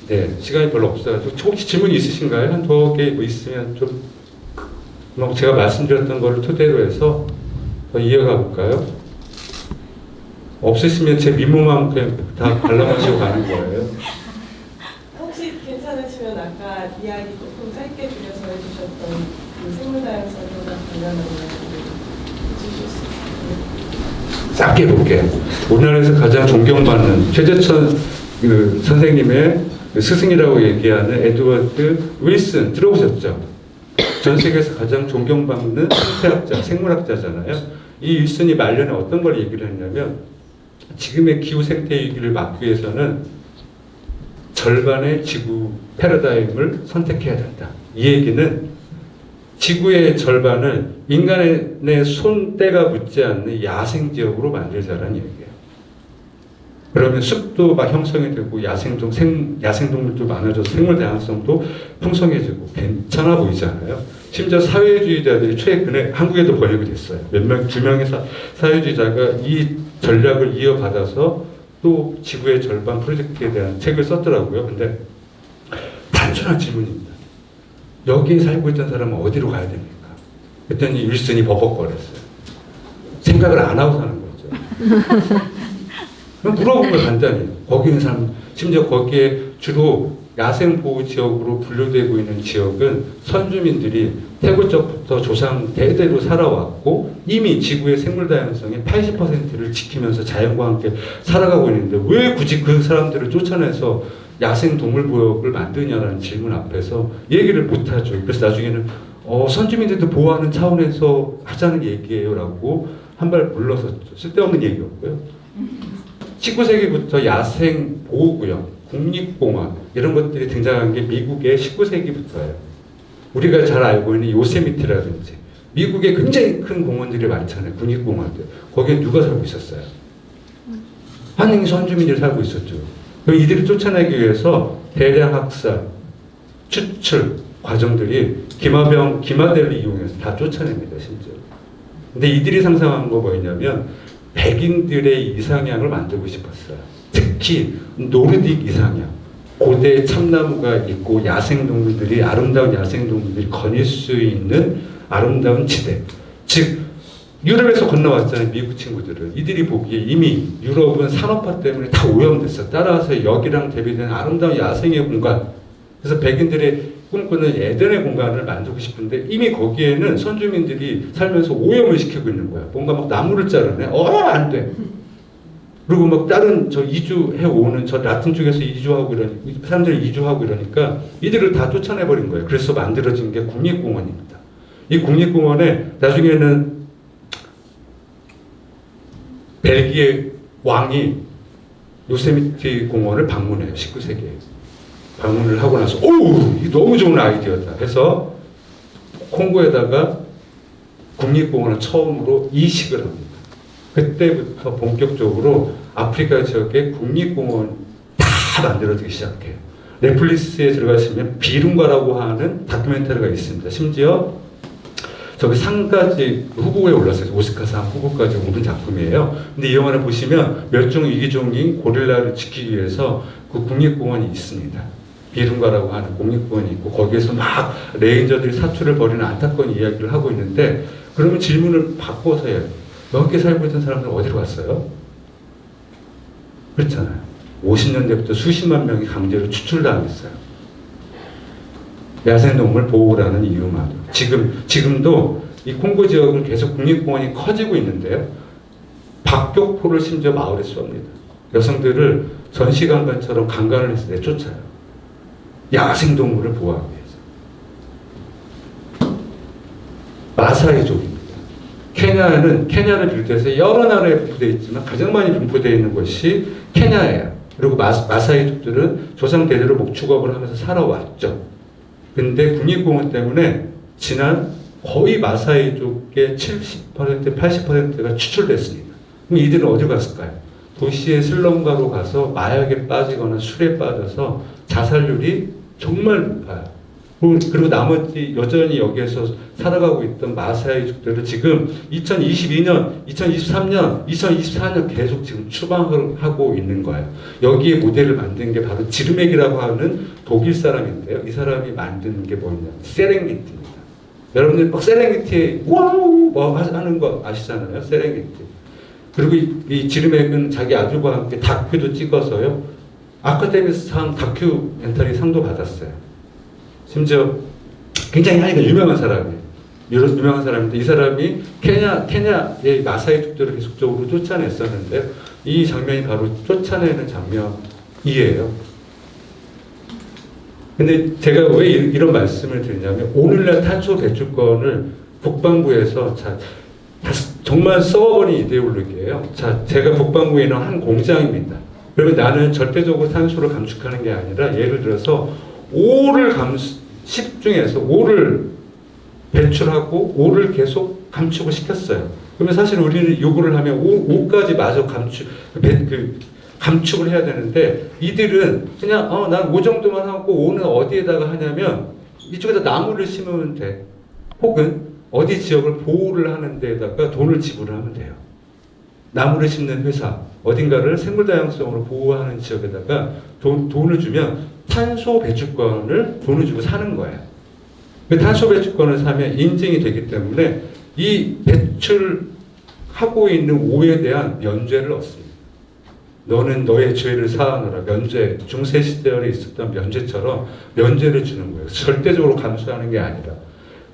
네, 시간이 별로 없어가지고 혹시 질문이 있으신가요? 한 두어 개 뭐 있으면 좀 제가 말씀드렸던 거를 토대로 해서 더 이어가 볼까요? 없으시면 제 미모만 그냥 다 관람하시고 가는 거예요. 혹시 괜찮으시면 아까 이야기 조금 짧게 줄여서 해주셨던 그 생물 다양성과 관련한 이야기를 해주실 수 있어요? 짧게 볼게요. 우리나라에서 가장 존경받는 최재천 그 선생님의 그 스승이라고 얘기하는 에드워드 윌슨 들어보셨죠? 전 세계에서 가장 존경받는 생태학자, 생물학자잖아요. 이 윌슨이 말년에 어떤 걸 얘기를 했냐면 지금의 기후 생태 위기를 막기 위해서는 절반의 지구 패러다임을 선택해야 된다. 이 얘기는 지구의 절반을 인간의 손때가 묻지 않는 야생 지역으로 만들자라는 얘기예요. 그러면 숲도 막 형성이 되고 야생동물도 많아져서 생물 다양성도 풍성해지고 괜찮아 보이잖아요. 심지어 사회주의자들이 최근에 한국에도 번역이 됐어요. 두 명의 사회주의자가 이 전략을 이어받아서 또 지구의 절반 프로젝트에 대한 책을 썼더라고요. 근데 단순한 질문입니다. 여기에 살고 있던 사람은 어디로 가야 됩니까? 그랬더니 윌슨이 버벅거렸어요. 생각을 안 하고 사는 거죠. 그럼 물어본 거예요, 간단히. 거기 있는 사람, 심지어 거기에 주로 야생보호지역으로 분류되고 있는 지역은 선주민들이 태고적부터 조상 대대로 살아왔고 이미 지구의 생물다양성의 80%를 지키면서 자연과 함께 살아가고 있는데 왜 굳이 그 사람들을 쫓아내서 야생동물보호구역을 만드냐라는 질문 앞에서 얘기를 못하죠. 그래서 나중에는 선주민들도 보호하는 차원에서 하자는 얘기예요 라고 한 발 물러섰죠. 쓸데없는 얘기였고요. 19세기부터 야생보호구역, 국립공원 이런 것들이 등장한 게 미국의 19세기부터예요. 우리가 잘 알고 있는 요세미티라든지 미국에 굉장히 큰 공원들이 많잖아요. 국립공원들. 거기에 누가 살고 있었어요? 한인 선주민들이 살고 있었죠. 그럼 이들을 쫓아내기 위해서 대량 학살, 추출 과정들이 기마대를 이용해서 다 쫓아냅니다. 심지어. 근데 이들이 상상한 거 뭐였냐면 백인들의 이상향을 만들고 싶었어요. 특히 노르딕 이상향. 고대 참나무가 있고 야생동물들이 아름다운 야생동물들이 거닐 수 있는 아름다운 지대. 즉 유럽에서 건너왔잖아요. 미국 친구들은. 이들이 보기에 이미 유럽은 산업화 때문에 다 오염됐어. 따라서 여기랑 대비되는 아름다운 야생의 공간. 그래서 백인들의 꿈꾸는 에덴의 공간을 만들고 싶은데 이미 거기에는 선주민들이 살면서 오염을 시키고 있는 거야. 뭔가 막 나무를 자르네. 안 돼. 그리고 막 다른 저 이주해 오는 저 라틴 쪽에서 이주하고 사람들이 이주하고 이러니까 이들을 다 쫓아내버린 거예요. 그래서 만들어진 게 국립공원입니다. 이 국립공원에 나중에는 벨기에 왕이 요세미티 공원을 방문해요. 19세기에. 방문을 하고 나서 이게 너무 좋은 아이디어다 해서 콩고에다가 국립공원을 처음으로 이식을 합니다. 그때부터 본격적으로 아프리카 지역의 국립공원 다 만들어지기 시작해요. 넷플릭스에 들어가시면 비룬가라고 하는 다큐멘터리가 있습니다. 심지어 저기 상까지 후보에 올랐어요. 오스카상 후보까지 오른 작품이에요. 근데 이 영화를 보시면 멸종위기종인 고릴라를 지키기 위해서 그 국립공원이 있습니다. 비룬가라고 하는 국립공원이 있고 거기에서 막 레인저들이 사투를 벌이는 안타까운 이야기를 하고 있는데 그러면 질문을 바꿔서 해요. 여기 살고 있던 사람들은 어디로 갔어요? 그렇잖아요. 50년대부터 수십만 명이 강제로 추출당했어요. 야생동물 보호라는 이유만으로. 지금도 이 콩고 지역은 계속 국립공원이 커지고 있는데요. 박격포를 심지어 마을에 쏩니다. 여성들을 전시관광처럼 강간을 해서 내쫓아요. 야생동물을 보호하기 위해서. 마사이족입니다. 케냐를 비롯해서 여러 나라에 분포되어 있지만 가장 많이 분포되어 있는 것이 케냐예요. 그리고 마사이족들은 조상 대대로 목축업을 하면서 살아왔죠. 근데 국립공원 때문에 지난 거의 마사이족의 70%, 80%가 추출됐습니다. 그럼 이들은 어디로 갔을까요? 도시의 슬럼가로 가서 마약에 빠지거나 술에 빠져서 자살률이 정말 높아요. 그리고 나머지 여전히 여기에서 살아가고 있던 마사이족들을 지금 2022년, 2023년, 2024년 계속 지금 추방하고 있는 거예요. 여기에 모델을 만든 게 바로 지르맥이라고 하는 독일 사람인데요. 이 사람이 만든 게 뭐냐? 세렝게티입니다. 여러분들 막 세렝게티에 와우 뭐 하는 거 아시잖아요. 세렝게티. 그리고 이 지르맥은 자기 아들과 함께 다큐도 찍어서요. 아카데미상 다큐멘터리 상도 받았어요. 심지어 굉장히 하니까 유명한 사람이에요. 유명한 사람인데 이 사람이 케냐의 마사이족들을 계속적으로 쫓아냈었는데 이 장면이 바로 쫓아내는 장면이에요. 근데 제가 왜 이런 말씀을 드리냐면 오늘날 탄소 배출권을 국방부에서 정말 썩어버린 이데올로기예요. 제가 국방부에 있는 한 공장입니다. 그러면 나는 절대적으로 탄소를 감축하는 게 아니라 예를 들어서 10 중에서 5를 배출하고 5를 계속 감축을 시켰어요. 그러면 사실 우리는 요구를 하면 5까지 마저 감축을 해야 되는데 이들은 그냥 난 5 정도만 하고 5는 어디에다가 하냐면 이쪽에다 나무를 심으면 돼. 혹은 어디 지역을 보호를 하는 데에다가 돈을 지불하면 돼요. 나무를 심는 회사, 어딘가를 생물다양성으로 보호하는 지역에다가 돈을 주면 탄소 배출권을 돈을 주고 사는 거예요. 그 탄소 배출권을 사면 인증이 되기 때문에 이 배출하고 있는 오에 대한 면죄를 얻습니다. 너는 너의 죄를 사하노라. 면죄, 중세 시대에 있었던 면죄처럼 면죄를 주는 거예요. 절대적으로 감수하는 게 아니라.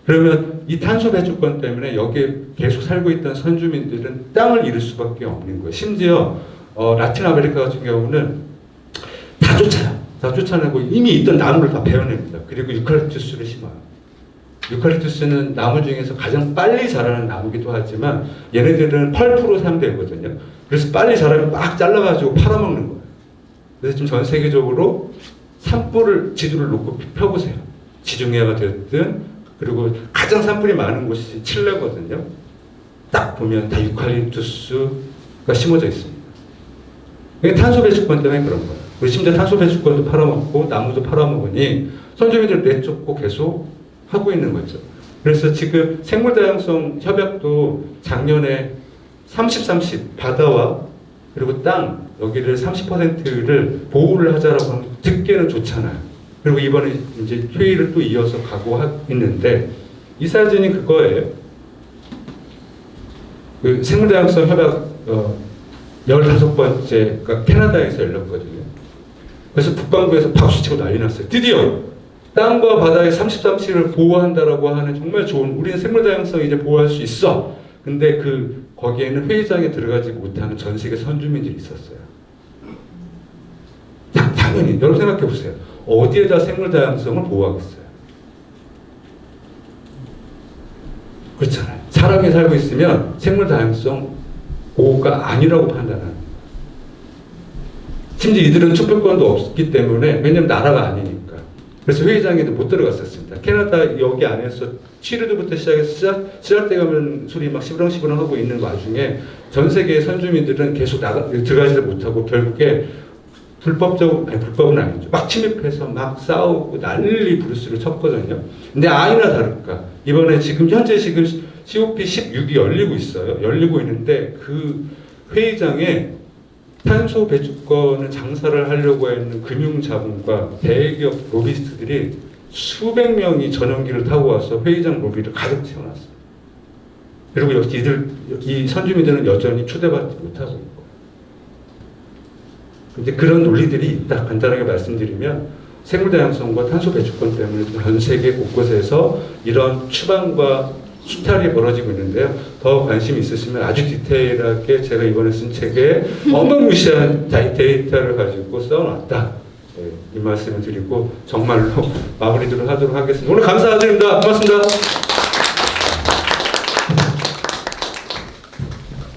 그러면 이 탄소 배출권 때문에 여기에 계속 살고 있던 선주민들은 땅을 잃을 수밖에 없는 거예요. 심지어 라틴 아메리카 같은 경우는 다 쫓아요. 다 쫓아내고 이미 있던 나무를 다 베어냅니다. 그리고 유칼립투스를 심어요. 유칼립투스는 나무 중에서 가장 빨리 자라는 나무기도 하지만 얘네들은 펄프로 상대거든요. 그래서 빨리 자라면 막 잘라가지고 팔아먹는 거예요. 그래서 지금 전 세계적으로 산불을 지도를 놓고 펴보세요. 지중해가 됐든 그리고 가장 산불이 많은 곳이 칠레거든요. 딱 보면 다 유칼립투스가 심어져 있습니다. 이게 탄소 배출권 때문에 그런 거예요. 그리고 심지어 탄소 배출권도 팔아먹고 나무도 팔아먹으니 선주민들 내쫓고 계속 하고 있는 거죠. 그래서 지금 생물다양성 협약도 작년에 30-30 바다와 그리고 땅 여기를 30%를 보호를 하자라고 하면 듣기에는 좋잖아요. 그리고 이번에 이제 회의를 또 이어서 가고 있는데 이 사진이 그거예요. 그 생물다양성 협약 15번째가 캐나다에서 열렸거든요. 그래서 북반구에서 박수치고 난리 났어요. 드디어 땅과 바다의 30-30을 보호한다라고 하는 정말 좋은 우리는 생물다양성 이제 보호할 수 있어. 근데 거기에는 회의장에 들어가지 못하는 전 세계 선주민들이 있었어요. 당연히 여러분 생각해 보세요. 어디에다 생물다양성을 보호하겠어요? 그렇잖아요. 사람이 살고 있으면 생물다양성 보호가 아니라고 판단하는. 심지어 이들은 투표권도 없기 때문에 왜냐면 나라가 아니니까. 그래서 회의장에도 못 들어갔었습니다. 캐나다 여기 안에서 취르드부터 시작해서 시작대 가면 소리 막 시부렁시부렁 하고 있는 와중에 전 세계의 선주민들은 계속 들어가지를 못하고 결국에 불법은 아니죠. 막 침입해서 막 싸우고 난리 부르스를 쳤거든요. 근데 아니나 다를까. 이번에 현재 COP16이 열리고 있어요. 열리고 있는데 그 회의장에 탄소 배출권을 장사를 하려고 하는 금융자본과 대기업 로비스트들이 수백 명이 전용기를 타고 와서 회의장 로비를 가득 채워놨어요. 그리고 이 선주민들은 여전히 초대받지 못하고 있고. 이제 그런 논리들이 있다. 간단하게 말씀드리면 생물다양성과 탄소 배출권 때문에 전 세계 곳곳에서 이런 추방과 수탈이 벌어지고 있는데요. 더 관심 있으시면 아주 디테일하게 제가 이번에 쓴 책에 어마무시한 데이터를 가지고 써놨다. 네, 이 말씀을 드리고 정말로 마무리를 하도록 하겠습니다. 오늘 감사드립니다. 고맙습니다.